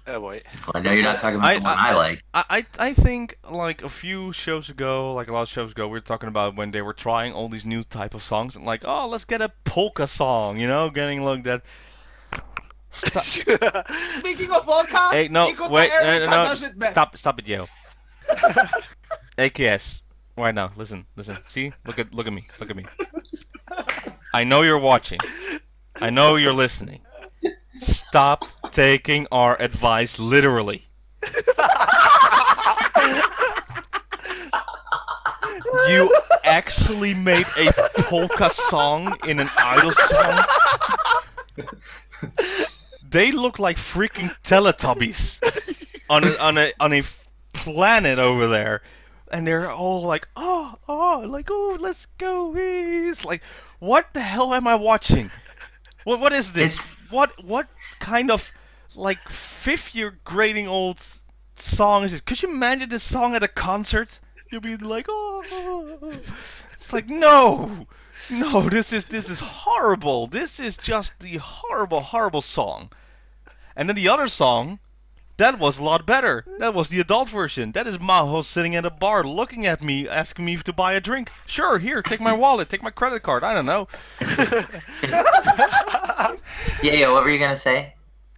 Oh boy. I know you're not talking about the one I like. I think like a few shows ago, like a lot of shows ago, we were talking about when they were trying all these new type of songs and like, oh, let's get a polka song, you know, getting like that. Speaking of Volca, Hey, no, Iko wait, Erika no, does it best. stop it, yo. AKS, right now, listen, see, look at me. I know you're watching. I know you're listening. Stop taking our advice literally. You actually made a polka song in an idol song? They look like freaking Teletubbies on a planet over there, and they're all like, oh, let's go. It's like, what the hell am I watching? What is this? What kind of like 5th-year grading old song is this? Could you imagine this song at a concert? You'll be like, oh, it's like no, this is horrible. This is just the horrible song. And then the other song, that was a lot better. That was the adult version. That is Maho sitting at a bar looking at me, asking me to buy a drink. Sure, here, take my wallet, take my credit card. I don't know. Yeah, what were you gonna say?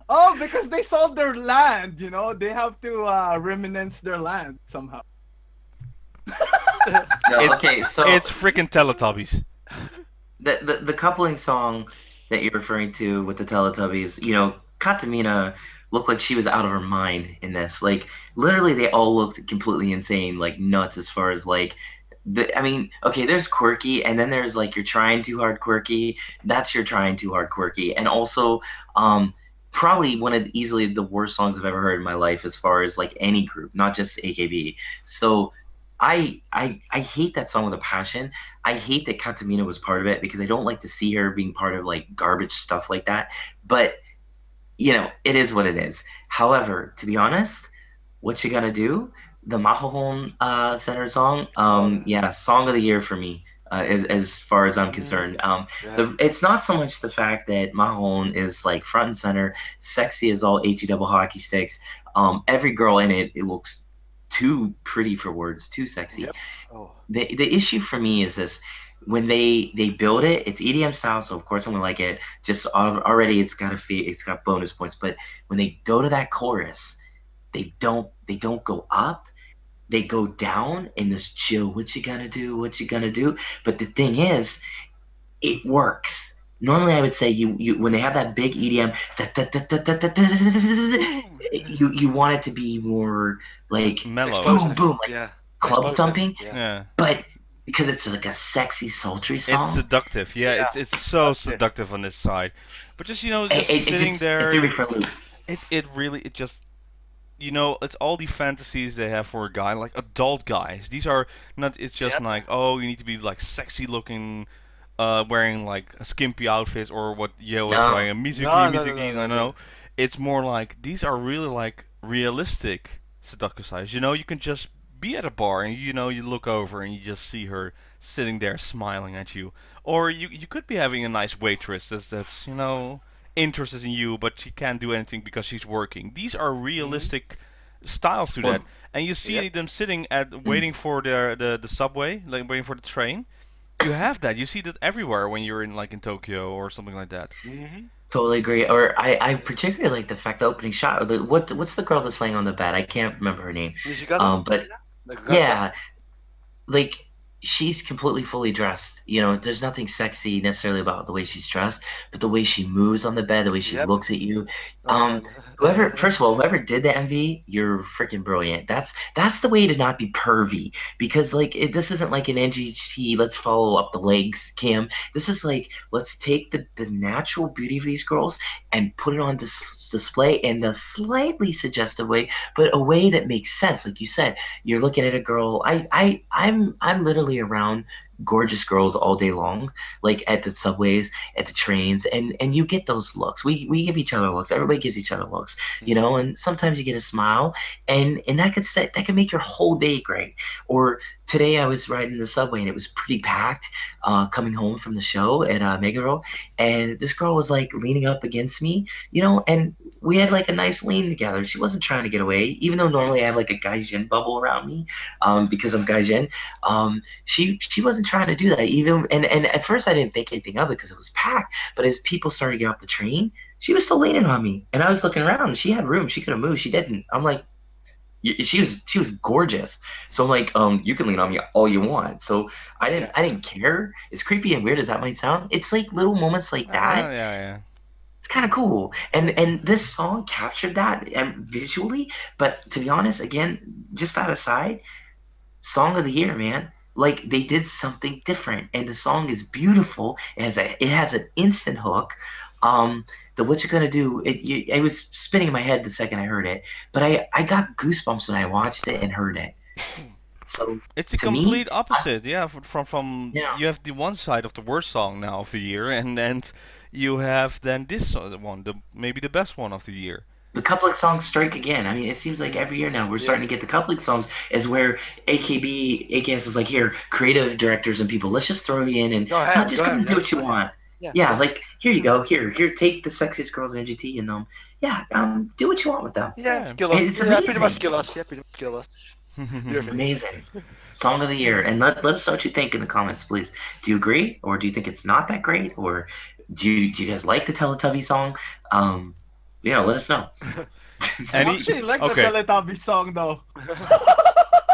Oh, because they sold their land, you know? They have to reminisce their land somehow. No, okay, so It's freaking Teletubbies. the coupling song that you're referring to with the Teletubbies, you know, Katamina looked like she was out of her mind in this. Like, literally, they all looked completely insane, like nuts, as far as like I mean, okay, there's quirky, and then there's like you're trying too hard quirky. That's your trying too hard quirky, and also, probably one of easily the worst songs I've ever heard in my life, as far as like any group, not just AKB. So, I hate that song with a passion. I hate that Katamina was part of it because I don't like to see her being part of like garbage stuff like that. But it is what it is. However, to be honest, what you gotta do? The Mahahon Center song, yeah, song of the year for me, as far as I'm concerned. It's not so much the fact that Mahahon is like front and center, sexy as all HE double hockey sticks. Every girl in it looks too pretty for words, too sexy. Yep. Oh. The issue for me is this. When they build it, it's EDM style, so of course I'm gonna like it. Just already, it's got bonus points. But when they go to that chorus, they don't go up, they go down in this chill. What you gonna do? What you gonna do? But the thing is, it works. Normally, I would say you when they have that big EDM, you want it to be more like mellow, boom boom, like club thumping. Yeah. But because it's like a sexy, sultry song. It's seductive, yeah. It's so seductive on this side. But just sitting there, it really just it's all the fantasies they have for a guy, like adult guys. These are not. It's just like, oh, you need to be like sexy looking, wearing like a skimpy outfit, or what Yeyoh is wearing, a mizuki. No. It's more like these are really like realistic seductive. You can just be at a bar and you look over and you just see her sitting there smiling at you, or you could be having a nice waitress that's interested in you, but she can't do anything because she's working. These are realistic styles to that, and you see them sitting waiting for the subway, like waiting for the train. You have that. You see that everywhere when you're in Tokyo or something like that. Totally agree. Or I particularly like the fact the opening shot. What's the girl that's laying on the bed? I can't remember her name. But yeah, like she's completely fully dressed. There's nothing sexy necessarily about the way she's dressed, but the way she moves on the bed, the way she looks at you. First of all, whoever did the MV, you're freaking brilliant. That's the way to not be pervy, because this isn't like an NGT, let's follow up the legs cam. This is like, let's take the natural beauty of these girls and put it on display in a slightly suggestive way, but a way that makes sense. Like you said, you're looking at a girl. I'm literally around gorgeous girls all day long, like at the subways, at the trains, and you get those looks. We give each other looks. Everybody gives each other looks, and sometimes you get a smile, and that could make your whole day great. Or today I was riding the subway and it was pretty packed, coming home from the show at Meguro, and this girl was like leaning up against me, and we had like a nice lean together. She wasn't trying to get away, even though normally I have like a gaijin bubble around me, because I'm gaijin. She wasn't trying to do that, even, and at first I didn't think anything of it because it was packed. But as people started to get off the train, she was still leaning on me, and I was looking around, and she had room. She could have moved. She didn't. I'm like, she was gorgeous. So I'm like, you can lean on me all you want. So I didn't care. As creepy and weird as that might sound, it's like little moments like that. Yeah. It's kind of cool, and this song captured that visually. But to be honest, again, just that aside, song of the year, man. Like, they did something different, and the song is beautiful. It has an instant hook. The what you gonna do? It was spinning in my head the second I heard it, but I got goosebumps when I watched it and heard it. So it's a complete opposite, from you have the one side of the worst song now of the year, and you have then this one, maybe the best one of the year. The couplet songs strike again. I mean, it seems like every year now we're starting to get the couplet songs, is where AKS is like, here, creative directors and people, let's just throw you in and just come and do what you want. Yeah, like, here you go, here, take the sexiest girls in NGT and do what you want with them. It's amazing. Pretty much kill us. Amazing. Song of the year. And let us know what you think in the comments, please. Do you agree, or do you think it's not that great, or do you guys like the Teletubby song? Let us know. I actually like the Teletubbies song though.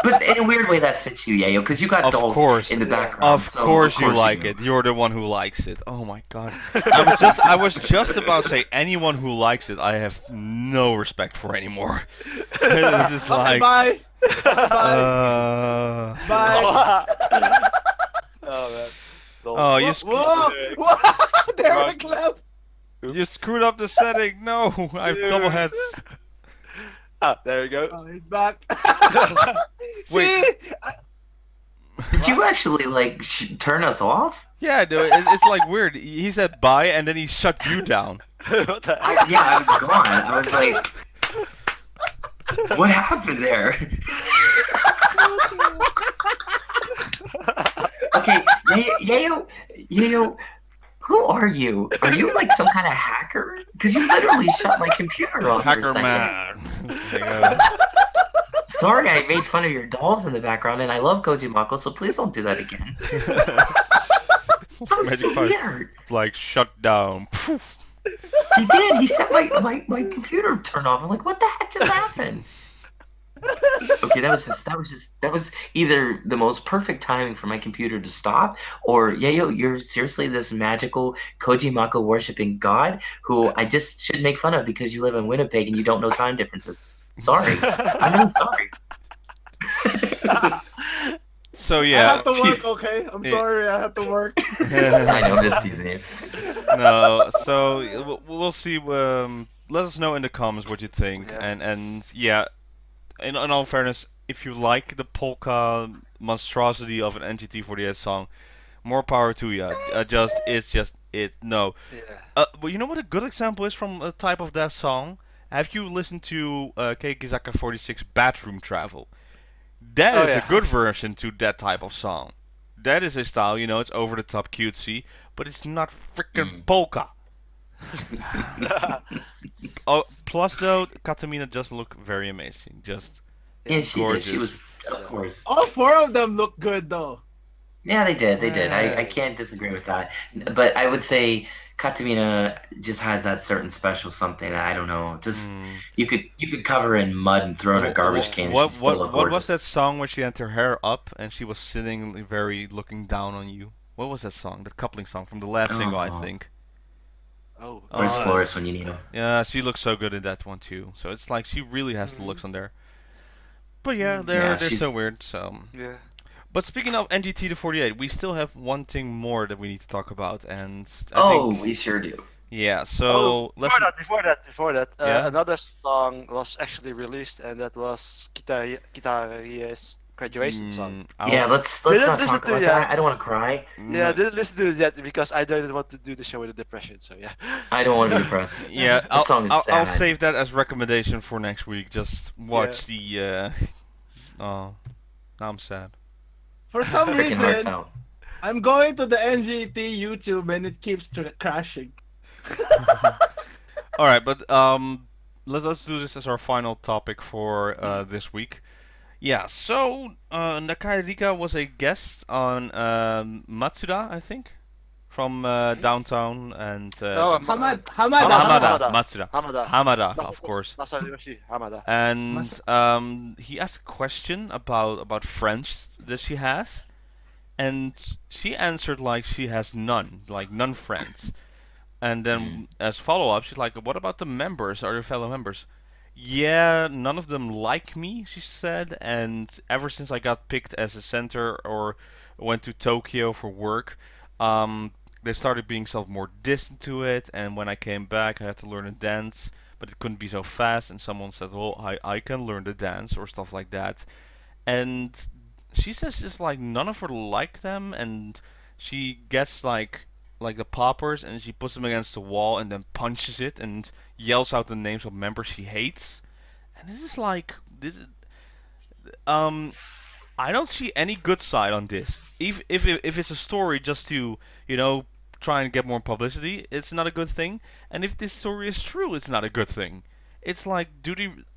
But in a weird way that fits you, Yeyoh, because you got dolls in the background. Of course you like it. You're the one who likes it. Oh my god. I was just about to say, anyone who likes it, I have no respect for anymore. This is like, bye. Bye. Oh man. Oh, you Whoa! Derek left. you screwed up the setting. No, I have double heads. Ah, there you go. Oh, he's back. Wait. See? Did you actually like turn us off? Yeah, dude, it's like weird. He said bye and then he shut you down. What the heck? Yeah, I was gone. I was like, what happened there? Okay, Yeyoh, who are you? Are you like some kind of hacker? Because you literally shut my computer off. Hacker for a second. man. Sorry, I made fun of your dolls in the background, and I love Kojimako, so please don't do that again. That was Magic so part. weird. Like shut down. Poof. He did. He said my computer turned off. I'm like, what the heck just happened? Okay, that was either the most perfect timing for my computer to stop, or Yeyoh, you're seriously this magical Kojimako worshipping god who I just should make fun of because you live in Winnipeg and you don't know time differences. Sorry, I'm really sorry. So I yeah. have to work, okay? I'm sorry, I have to work. I know this season. No, so we'll see. Let us know in the comments what you think, Yeah. and yeah, in all fairness, if you like the polka monstrosity of an NGT48 song, more power to you. It's just no. Yeah. But you know what a good example is from a type of that song? Have you listened to KZK46 Bathroom Travel? That Oh, is yeah. a good version to that type of song. That is a style, you know, it's over the top cutesy, but it's not freaking polka. Oh, plus though, Katamina just look very amazing. Just Yeah, she gorgeous. did. She was, of course. All four of them look good, though. Yeah, they did. They did. Yeah. I can't disagree with that. But I would say Katamina just has that certain special something. I don't know. Just you could cover in mud and throw in a garbage can. What and she'd still look what was gorgeous. that song where she had her hair up and she was sitting very looking down on you? What was that song? That coupling song from the last single, I Oh. think. Oh. Where's Oh, Flores when you need him? Yeah, she looks so good in that one too. So it's like she really has the looks on there. But yeah, they're she's- so weird. So, Yeah. but speaking of NGT48, we still have one thing more that we need to talk about, and I Oh, think, we sure do. yeah. So Oh, let's. before that, Yeah? another song was actually released, and that was Kitari's graduation song. Yeah, let's Didn't not listen talk to about that. that. I don't want to cry. Yeah, I didn't listen to it yet because I didn't want to do the show with a depression. So yeah. I don't want to be depressed. Yeah, That song is I'll sad. save that as recommendation for next week. Just watch the. Oh, now I'm sad. For some Freaking reason, heartfelt. I'm going to the NGT YouTube and it keeps crashing. All right, but let's do this as our final topic for this week. Yeah, so Nakaai Rika was a guest on Matsuda, I think, from downtown, and Hamada. Matsuda, Hamada, of course. Masayoshi Hamada. And he asked a question about friends that she has, and she answered like she has none, like none friends. And then as follow-up, she's like, what about the members? Are your fellow members? Yeah, none of them like me, she said, and ever since I got picked as a center or went to Tokyo for work, they started being more distant to it, and when I came back I had to learn a dance, but it couldn't be so fast, and someone said, well, I can learn the dance, or stuff like that. And she says just like none of her like them, and she gets like the poppers and she puts them against the wall and then punches it and yells out the names of members she hates. And this is like I don't see any good side on this. If it's a story just to, you know, try and get more publicity, it's not a good thing. And if this story is true, it's not a good thing. It's like,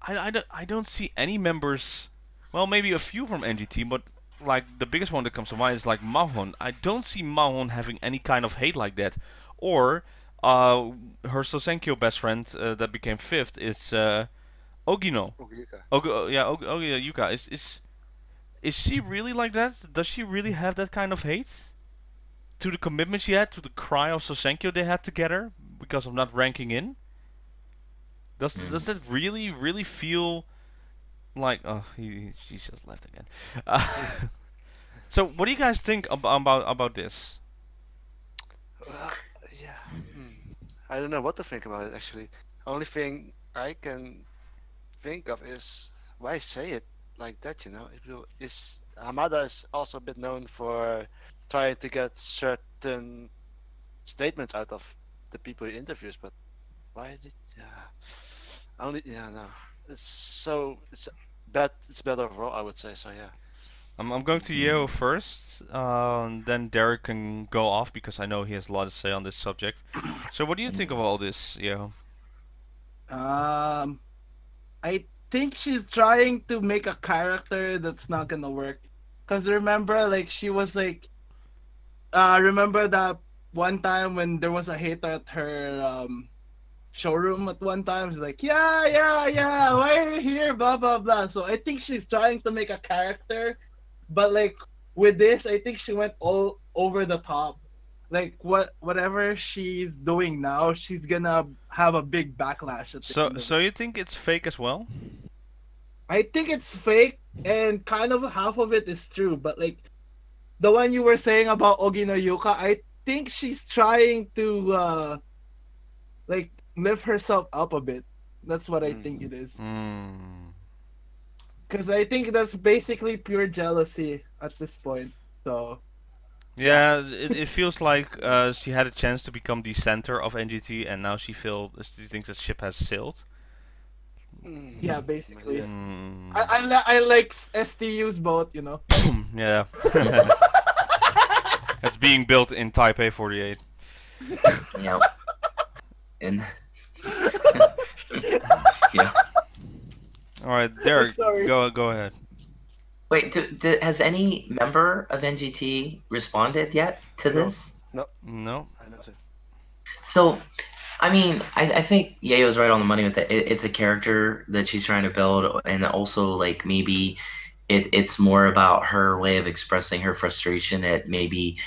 I don't see any members, well, maybe a few from NGT, but like the biggest one that comes to mind is like Mahon. I don't see Mahon having any kind of hate like that. Or her Sousenkyo best friend that became fifth is Ogino. Ogino Yuka. Is she really like that? Does she really have that kind of hate? To the commitment she had, to the cry of Sousenkyo they had together because of not ranking in? Does that really feel like, oh, she just left again. So, what do you guys think about this? Well, yeah. I don't know what to think about it actually. Only thing I can think of is why say it like that, you know? Is Hamada is also a bit known for trying to get certain statements out of the people he interviews, but why did only no. It's bad. It's bad overall, I would say. So yeah. I'm going to Yeyoh first, then Derek can go off because I know he has a lot to say on this subject. So, what do you think of all this, Yeyoh? I think she's trying to make a character that's not gonna work. Cause remember, like she was like, remember that one time when there was a hater at her showroom at one time? She's like, yeah, why are you here? Blah blah blah. So I think she's trying to make a character, but like with this, I think she went all over the top. Like whatever she's doing now, she's gonna have a big backlash at the end of So you think it's fake as well? I think it's fake and kind of half of it is true, but like the one you were saying about Ogi no Yuka, I think she's trying to like lift herself up a bit. That's what I think it is. Because I think that's basically pure jealousy at this point. So yeah, it feels like she had a chance to become the center of NGT, and now she thinks the ship has sailed. yeah, basically. I like STUs both, you know. Yeah. It's being built in Taipei 48. Yeah. And yeah. All right, Derek, Sorry. go ahead. Wait, has any member of NGT responded yet to this? No. Mm. I know that. So, I mean, I think Yeyoh's right on the money with it. It's a character that she's trying to build, and also like maybe it's more about her way of expressing her frustration at maybe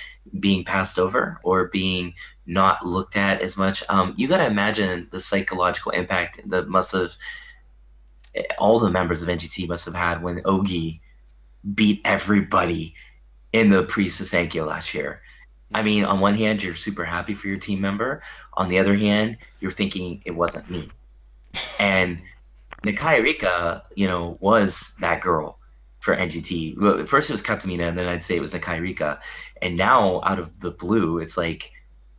being passed over or being not looked at as much. You got to imagine the psychological impact that must have all the members of NGT must have had when Ogi beat everybody in the pre-Sousenkyo last year. I mean, on one hand, you're super happy for your team member. On the other hand, you're thinking it wasn't me. And Nakaai Rika, you know, was that girl for NGT. Well, first it was Kato Mi南, and then I'd say it was Nakaai Rika. And now, out of the blue, it's like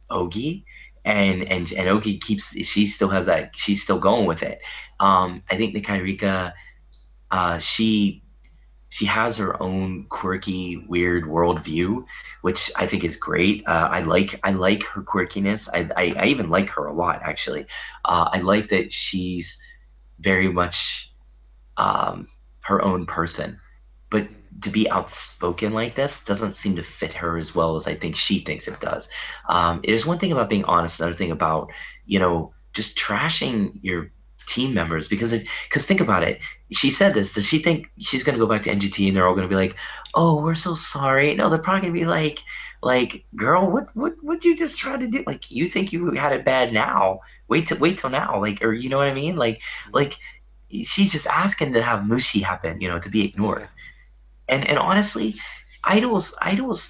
Ogi. And Ogi she still has that, she's still going with it. I think Nakaai Rika, she has her own quirky, weird worldview, which I think is great. I like her quirkiness. I even like her a lot, actually. I like that she's very much her own person, but to be outspoken like this doesn't seem to fit her as well as I think she thinks it does. There's one thing about being honest, another thing about, you know, just trashing your team members, because think about it. She said this. Does she think she's gonna go back to NGT and they're all gonna be like, "Oh, we're so sorry"? No, they're probably gonna be like, "Girl, what you just try to do? Like, you think you had it bad now? Wait till now, like, or you know what I mean? Like she's just asking to have mushi happen, you know, to be ignored. And honestly, idols,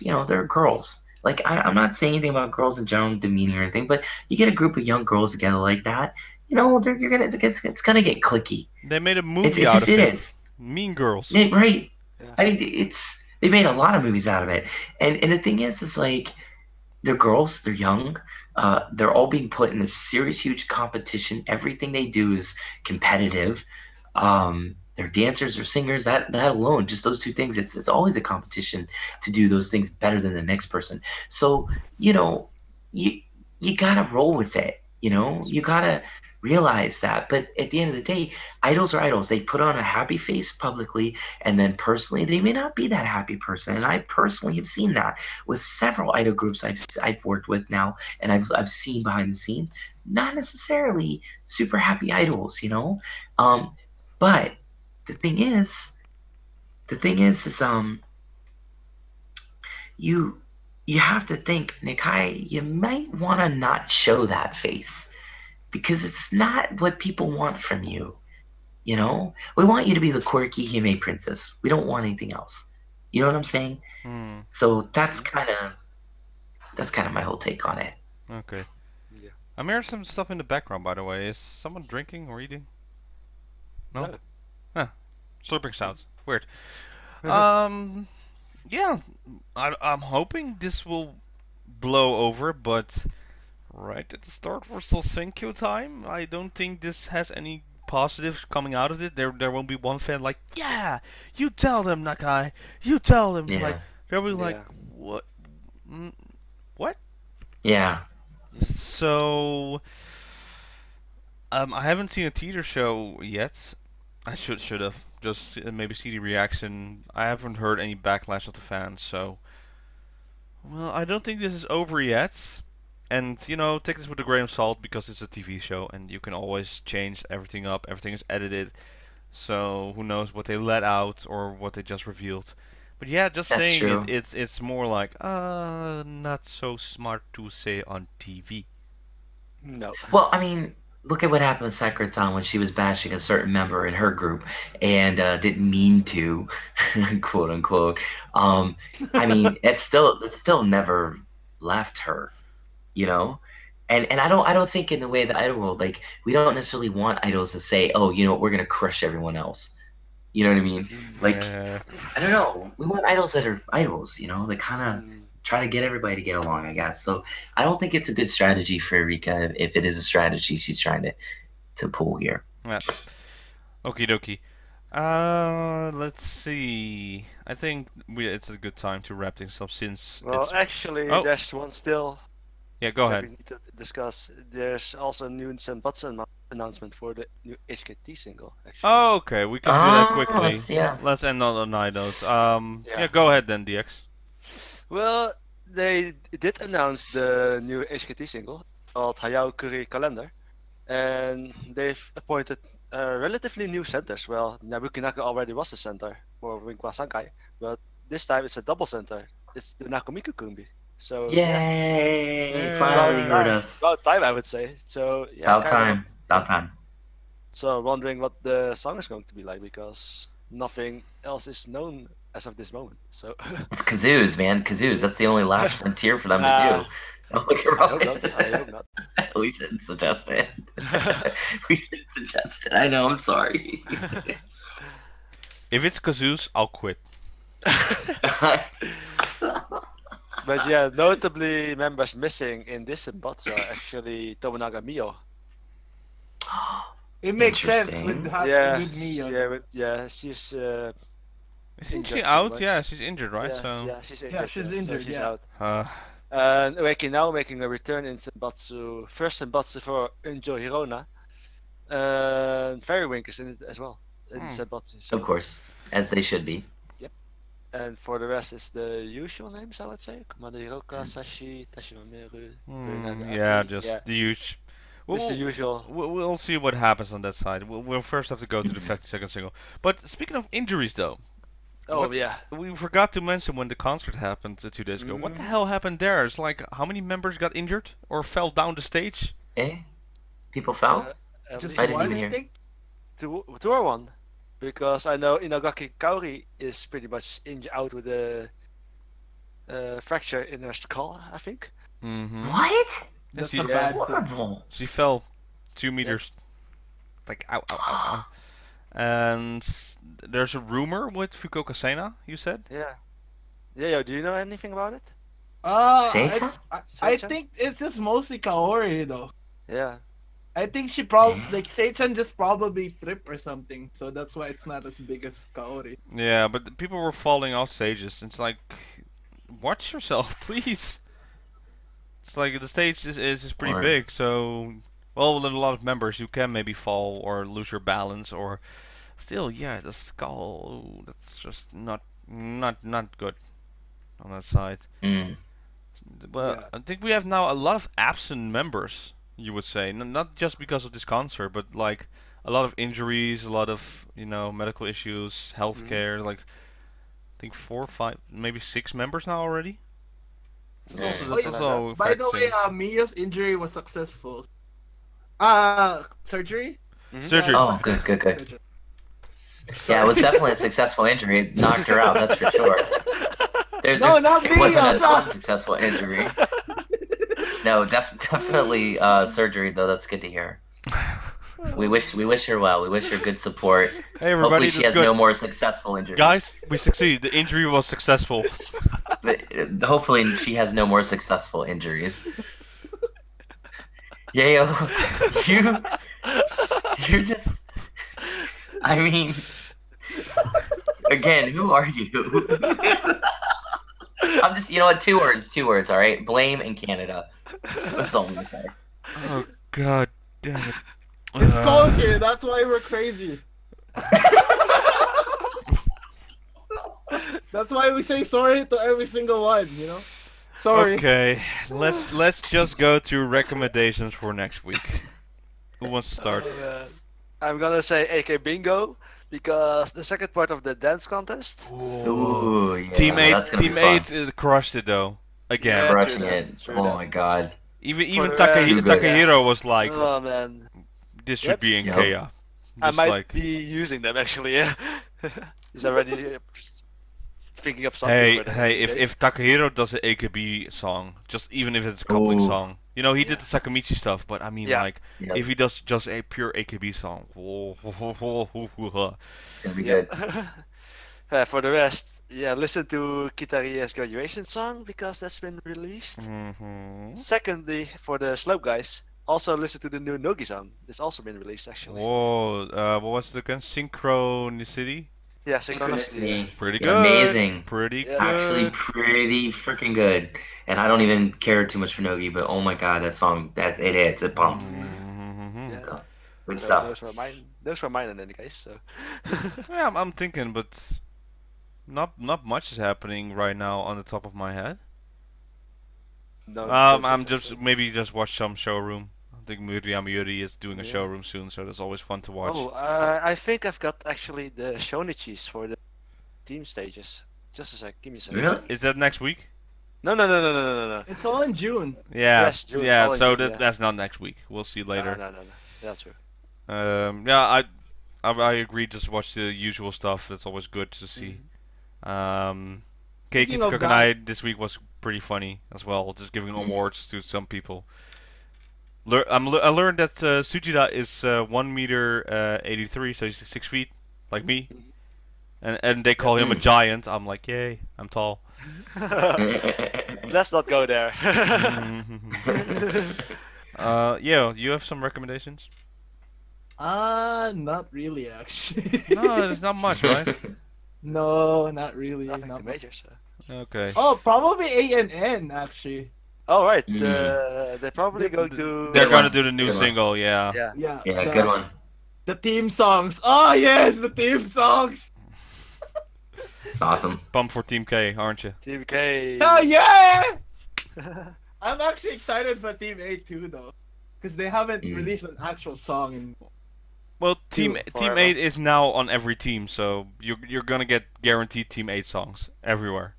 you know, they're girls. Like, I'm not saying anything about girls in general demeanor or anything, but you get a group of young girls together like that, you know, it's gonna get clicky. They made a movie It out just of it. is. Mean Girls. Yeah, right. Yeah. I mean, they made a lot of movies out of it, and the thing is like, they're girls, they're young, they're all being put in this serious, huge competition. Everything they do is competitive. They're dancers or singers. That alone, just those two things, it's always a competition to do those things better than the next person. So, you know, you gotta roll with it. You know, you gotta realize that. But at the end of the day, idols are idols. They put on a happy face publicly, and then personally, they may not be that happy person. And I personally have seen that with several idol groups I've worked with now, and I've seen behind the scenes, not necessarily super happy idols, you know. But the thing is you have to think, Nakai, you might want to not show that face, because it's not what people want from you. You know, we want you to be the quirky Hime princess. We don't want anything else. You know what I'm saying? Hmm. So that's kind of my whole take on it. Okay. Yeah. I'm hearing some stuff in the background, by the way. Is someone drinking or eating? No? Huh. Slurping sounds. Weird. Yeah. I'm hoping this will blow over, but right at the start for Sousenkyo time, I don't think this has any positives coming out of it. There won't be one fan like, yeah, you tell them, Nakai. You tell them. Yeah. Like, they'll be like, Yeah. what? Mm, what? Yeah. So, I haven't seen a teeter show yet. I should have just maybe see the reaction. I haven't heard any backlash of the fans, so well, I don't think this is over yet. And you know, take this with a grain of salt because it's a TV show, and you can always change everything up. Everything is edited, so who knows what they let out or what they just revealed. But yeah, just That's saying true. it's more like not so smart to say on TV. No. Well, I mean, look at what happened with Sakura-tan when she was bashing a certain member in her group and didn't mean to, quote unquote. I mean, it still never left her, you know. And I don't think in the way that idol world, like, we don't necessarily want idols to say, oh, you know what, we're gonna crush everyone else. You know what I mean? Like, Yeah. I don't know. We want idols that are idols, you know, that kind of Mm. try to get everybody to get along, I guess. So I don't think it's a good strategy for Rika if it is a strategy she's trying to pull here. Yeah. Okie dokie. Let's see. I think it's a good time to wrap things up since Well, it's. actually, Oh. there's one still Yeah, go that ahead. we need to discuss. There's also a new Senbatsu announcement for the new HKT single. Actually. Oh, okay, we can do that quickly. Yeah. Let's end on a high note. Yeah. Yeah, go ahead then, DX. Well, they did announce the new HKT single called Hayao Kuri Calendar, and they've appointed relatively new centers. Well, Nabukinaka already was a center for Winkwa Sankai, but this time it's a double center. It's the Nakomiku Kumbi. So yeah, Yay! Yeah. Finally About heard time. us. About time, I would say. So yeah, About kinda- time. About time. So wondering what the song is going to be like because nothing else is known as of this moment. So It's kazoos, man. Kazoos. That's the only last frontier for them to do. Don't look I hope around. not. I hope not. We shouldn't suggest it. We shouldn't suggest it. I know. I'm sorry. If it's kazoos, I'll quit. But yeah, notably members missing in this Senbatsu are actually Tomonaga Mio. It makes sense Interesting. with Yeah, with Mio. she's Isn't she Injured out? pretty much. Yeah, she's injured, right? yeah, So. yeah, she's injured. Yeah, she's so injured, she's yeah. out. Uh, And now making a return in Senbatsu, first Senbatsu for Unjo Hirona. Fairy Wink is in it as well in Senbatsu. So, Of course, as they should be. and for the rest, it's the usual names, I would say. Komanda Hiroka, Sashi, Tashimameru. yeah, just the huge. It's the usual. We'll see what happens on that side. We'll first have to go to the 52nd single. But speaking of injuries, though, Oh What- yeah. we forgot to mention when the concert happened 2 days ago. What the hell happened there? It's like how many members got injured or fell down the stage? Eh? People fell? At Just I least didn't one, even I hear. think. two or one, because I know Inagaki Kaori is pretty much out with a fracture in her skull, I think. Mm-hmm. What? That's she- a That's bad thing. horrible. She fell 2 meters. Like ow, ow, ow, ow. And there's a rumor with Fukuoka Sena. You said? Yeah. Yeah, do you know anything about it? Seitan? I Seitan? think it's just mostly Kaori though. Yeah. I think she probably Yeah. like Seitan just probably tripped or something, so that's why it's not as big as Kaori. Yeah, but the people were falling off stages. It's like, watch yourself, please. It's like the stage is pretty Or- big, so well, with a lot of members, you can maybe fall or lose your balance, or still, yeah, the skull. Ooh, that's just not good on that side. Mm. Well, Yeah. I think we have now a lot of absent members. You would say, not just because of this concert, but like a lot of injuries, a lot of medical issues, healthcare. Like I think 4, 5, maybe 6 members now already. This Yeah. also, Oh, this yeah. also By the way, affecting- Mio's injury was successful. Surgery? Mhm. Surgery. Oh, good. Yeah, it was definitely a successful injury. It knocked her out, that's for sure. No, not me, It wasn't I'm an not. unsuccessful injury. No, definitely surgery though. That's good to hear. We wish her well. We wish her good support. Hey everybody, Hopefully she that's has good. no more successful injuries. Guys, we succeeded. The injury was successful. Hopefully she has no more successful injuries. Yeyoh, you're just. I mean, again, who are you? I'm just, you know what? Two words, all right? Blame and Canada. That's all I'm gonna say. Oh god damn it. It's cold here, that's why we're crazy. That's why we say sorry to every single one, you know? Sorry. Okay, let's just go to recommendations for next week. Who wants to start? I'm gonna say AK Bingo because the second part of the dance contest. Ooh, yeah, Team that's 8, gonna be Team fun. 8 crushed it though. Again. Yeah, Crushing true it. that, true Oh that. my god. Even the rest, Takahiro was like, Oh man, this should Yep. be in Yep. Kea. I Just might like, be using them actually. Yeah, he's already thinking up something. hey, for them. hey, if Takahiro does an AKB song, just even if it's a coupling Ooh. song, you know, he did the Sakamichi stuff, but I mean, Yeah. like, Yep. if he does just a pure AKB song, It's gonna be Yep. good. For the rest, yeah, listen to Kitaria's graduation song because that's been released. Mhm. Secondly, for the Slope guys, also listen to the new Nogi song. It's also been released actually. Whoa, what was it again? Synchronicity? Yeah, Synchronicity. Pretty Yeah, good. amazing. Pretty Yeah. good. Actually, pretty freaking good. And I don't even care too much for Nogi, but oh my god, that song, that it hits, it pumps. Mhm. Yeah. So, good So stuff. those were mine. Those were mine in any case. So. Yeah, I'm thinking, but not much is happening right now on the top of my head. No, I'm just maybe just watch some showroom. I think Miriam Yuri is doing a Yeah. showroom soon, so that's always fun to watch. Oh, I think I've got actually the Shonichis for the team stages. Just a sec, give me a second. Really? Is that next week? No. It's all in June. Yeah, Yes, June, yeah. all in So June, yeah. that's not next week. We'll see later. No. That's true. Yeah, I agree. Just watch the usual stuff. That's always good to see. Keiki Speaking of Kokanai this week was pretty funny as well. Just giving awards to some people. I learned that Sujida is 1 meter 83, so he's 6 feet, like me. And they call him a giant. I'm like, yay, I'm tall. Let's not go there. Yeah, you have some recommendations? Not really actually. No, there's not much, right? No, not really. Nothing not too much. major. So. Okay. Oh, probably A and N actually. Oh right, Mm. they're probably going to. They're Good gonna one. do the new Good one. single, yeah. Yeah. Yeah. Yeah, good one. The theme songs. Oh yes, the theme songs. It's awesome. Pumped for Team K, aren't you? Team K. Oh yeah! I'm actually excited for Team 8 too though, because they haven't released an actual song in. Well, Team forever. 8 is now on every team, so you're gonna get guaranteed Team 8 songs everywhere.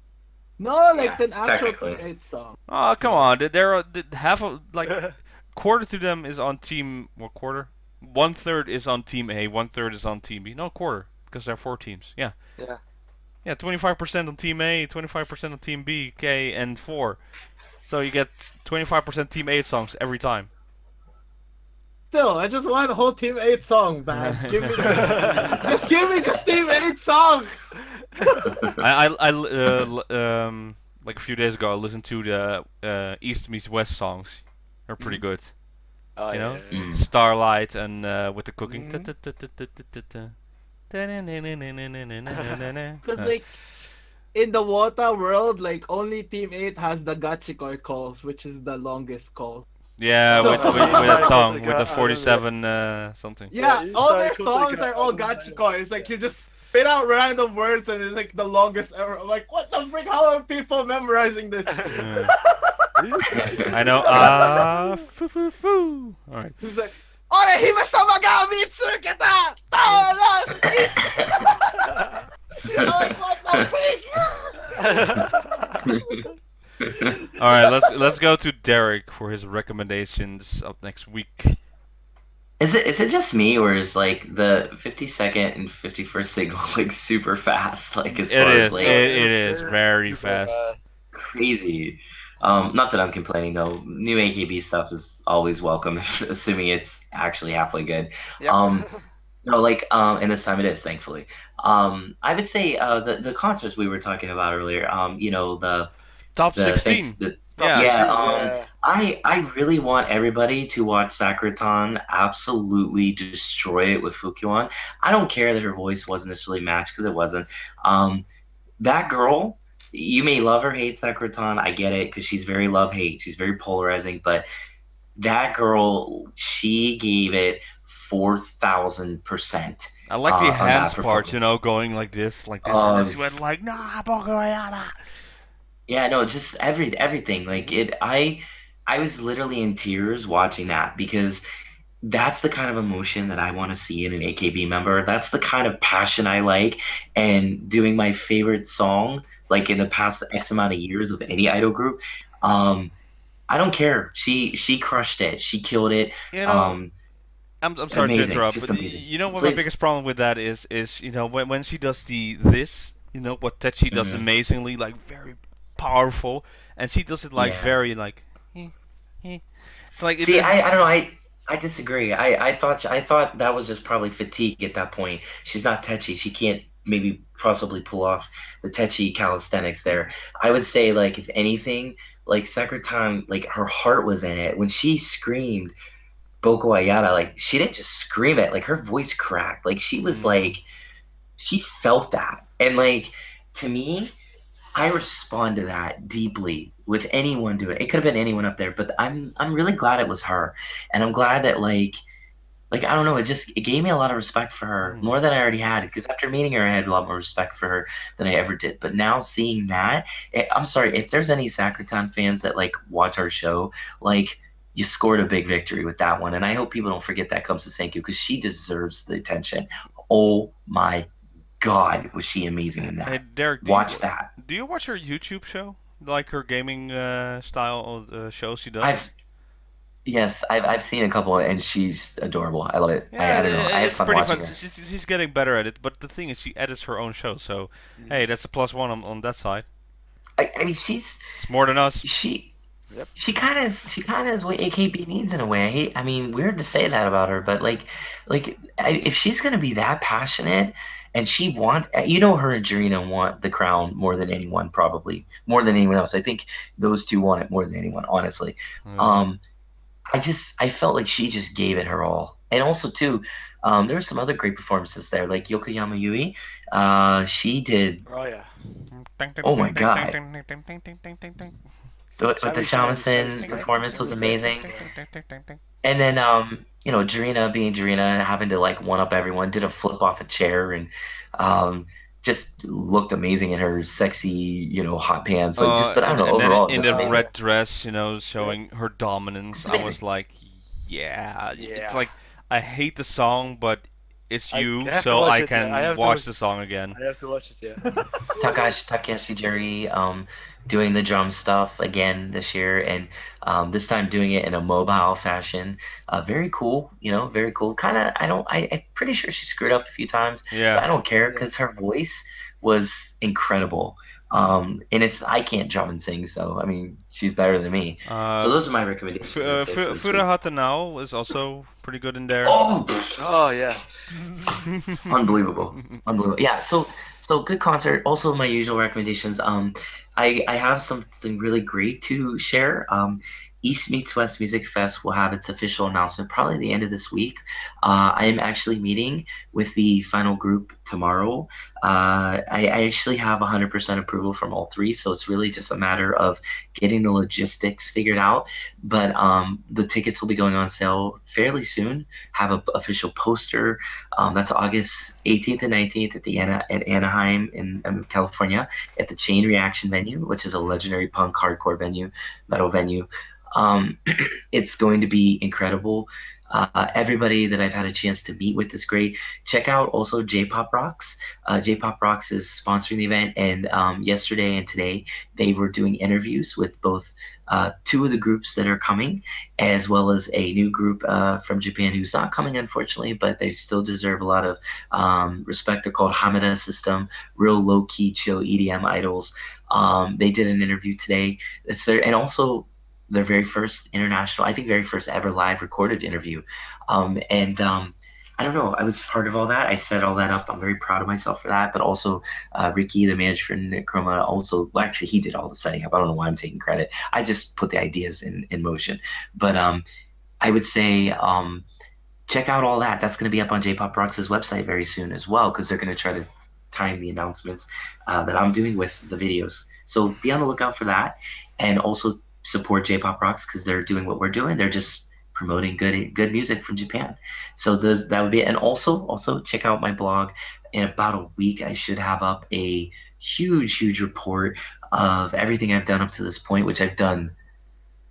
No, like Yeah, an actual technically. Team 8 song. Oh, come on. There are half of like quarter to them is on team. What quarter? 1/3 is on Team A. 1/3 is on Team B. No, quarter because there are 4 teams. Yeah. Yeah. Yeah, 25% on Team A, 25% on Team B, K, and 4. So you get 25% Team 8 songs every time. Still, I just want a whole Team 8 song, man. Give me, just give me just Team 8 song. Like a few days ago, I listened to the East meets West songs. They're pretty good. Oh, You yeah, know? yeah, Mm. Starlight and with the cooking. Because like in the Wota world, like only Team 8 has the Gachikoi calls, which is the longest call. Yeah, So- with that song, with the I remember. 47 something. Yeah, you all their started cooking songs are up all on the- Gachikoi. It's like you just spit out random words and it's like the longest ever. I'm like, what the frick? How are people memorizing this? Yeah. I know. Foo foo foo. All right. He's like, Ore hime-sama ga mitsuketa! Tawa I'm like, what the frick? All right. Let's go to Derek for his recommendations up next week. Is it just me, or is like the 52nd and 51st signal like super fast? Like as It far as is. like It is very super fast. crazy. Not that I'm complaining though. New AKB stuff is always welcome, assuming it's actually halfway good. Yep. Um, no, like and this time it is, thankfully. I would say the concerts we were talking about earlier. Top The thanks 16. the Top Yeah. yeah. 16, yeah. I really want everybody to watch Sakraton absolutely destroy it with Fukuan. I don't care that her voice wasn't necessarily matched because it wasn't. Um, that girl, you may love or hate Sakraton. I get it because she's very love hate. She's very polarizing, but that girl, she gave it 4,000% I like the on that hands part, performance. going like this, and Oh, then she went like, nah, Bogoyana. yeah, no, just everything. Like it, I was literally in tears watching that because that's the kind of emotion that I want to see in an AKB member. That's the kind of passion I like. And doing my favorite song, like in the past X amount of years of any idol group, um, I don't care. She crushed it. She killed it. You know, Um, I'm sorry to amazing, interrupt, just but amazing. you know what my Please. biggest problem with that is when she does this, what Tetsuya does Mhm. amazingly, like very powerful, and she does it like Yeah. very like, eh, eh. It's like See, I don't know. I disagree. I thought that was just probably fatigue at that point. She's not Techi. She can't maybe possibly pull off the Techi calisthenics there. I would say like if anything, like Secretan, like her heart was in it when she screamed Boko Ayada. Like she didn't just scream it. Like her voice cracked. Like she was mm, like she felt that. And like to me, I respond to that deeply with anyone doing it. It could have been anyone up there, but I'm really glad it was her. And I'm glad that like I don't know, it gave me a lot of respect for her, mm. more than I already had. Because after meeting her, I had a lot more respect for her than I ever did. But now seeing that, I'm sorry if there's any Sakraton fans that like watch our show, like you scored a big victory with that one, and I hope people don't forget that comes to Senkyu because she deserves the attention. Oh my God, was she amazing in Hey, that? Derek, Watch that. do you watch her YouTube show, like her gaming style of shows she does? I've Yes, I've seen a couple, and she's adorable. I love it. Yeah, I don't know. I have it's fun pretty watching fun. her. She's getting better at it, but the thing is, she edits her own show, so hey, Mhm. that's a plus one on that side. I mean, It's more than us. she Yep. she kind of is what AKB needs in a way. I mean, weird to say that about her, but if she's gonna be that passionate, and her and Jarena want the crown more than anyone, probably more than anyone else. I think those two want it more than anyone, honestly. Uh, Um, I felt like she just gave it her all. And also too, there were some other great performances there, like Yokoyama Yui. She did. Oh yeah. Oh my God, with the Shamisen, shamisen Shamisen, performance was Shamisen. amazing. And then Jarena being Jarena, having to like one up everyone, did a flip off a chair and um, just looked amazing in her sexy, hot pants. Like just, but I don't know, And then overall, in just the amazing. red dress, Yep. showing her dominance, It's I was amazing. like, yeah, it's Yeah. like I hate the song, but it's I you, have to so watch I it. Yeah. I can have to watch watch. the song again. I have to watch it. Yeah. Takashi Jerry doing the drum stuff again this year, and this time doing it in a mobile fashion. Very cool, very cool. Kind of, I'm pretty sure she screwed up a few times, but Yeah. I don't care Yeah. because her voice was incredible. And I can't drum and sing, so I mean, she's better than me. So Uh, those are my recommendations, I'd say, for this week. Furahata now is also pretty good in there. Oh, Oh yeah. unbelievable, unbelievable. Yeah, so good concert. Also, my usual recommendations. I have something really great to share. East Meets West Music Fest will have its official announcement probably the end of this week. I am actually meeting with the final group tomorrow. I actually have 100% approval from all three, so it's really just a matter of getting the logistics figured out. But the tickets will be going on sale fairly soon. Have an official poster. That's August 18th and 19th at Anaheim in California at the Chain Reaction venue, which is a legendary punk hardcore venue, metal venue. Um, it's going to be incredible. Everybody that I've had a chance to meet with is great. Check out also J-Pop Rocks. J-Pop Rocks is sponsoring the event, and yesterday and today they were doing interviews with both two of the groups that are coming, as well as a new group from Japan who's not coming, unfortunately, but they still deserve a lot of respect. They're called Hamada System, real low-key, chill EDM idols. They did an interview today. It's their, and also their very first international, I think very first ever live recorded interview. I don't know, I was part of all that. I set all that up. I'm very proud of myself for that. But also Ricky, the manager for Chroma, also, well, actually he did all the setting up. I don't know why I'm taking credit. I just put the ideas in motion. But I would say check out all that. That's going to be up on J-Pop Rocks' website very soon as well, because they're going to try to time the announcements that I'm doing with the videos. So be on the lookout for that. And also support J-Pop Rocks because they're doing what we're doing. They're just promoting good music from Japan. So that would be it. And also check out my blog. In about a week, I should have up a huge report of everything I've done up to this point, which I've done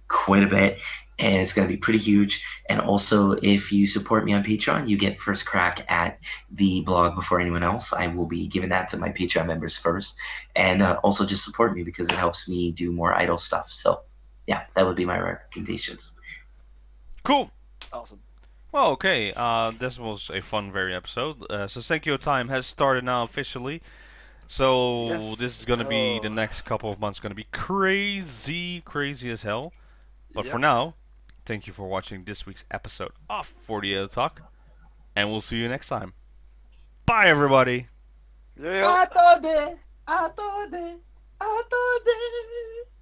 quite a bit, and it's going to be pretty huge. And also, if you support me on Patreon, you get first crack at the blog before anyone else. I will be giving that to my Patreon members first, and also just support me because it helps me do more idol stuff. So yeah, that would be my recommendations. Cool. Awesome. Well, okay. This was a fun, very episode. Sousenkyo time has started now officially. So Yes. this is gonna be the Oh. next couple of months. Gonna be crazy as hell. But for Yep. now, thank you for watching this week's episode of 48 Talk, and we'll see you next time. Bye, everybody. Yeyoh. Atode, atode, atode.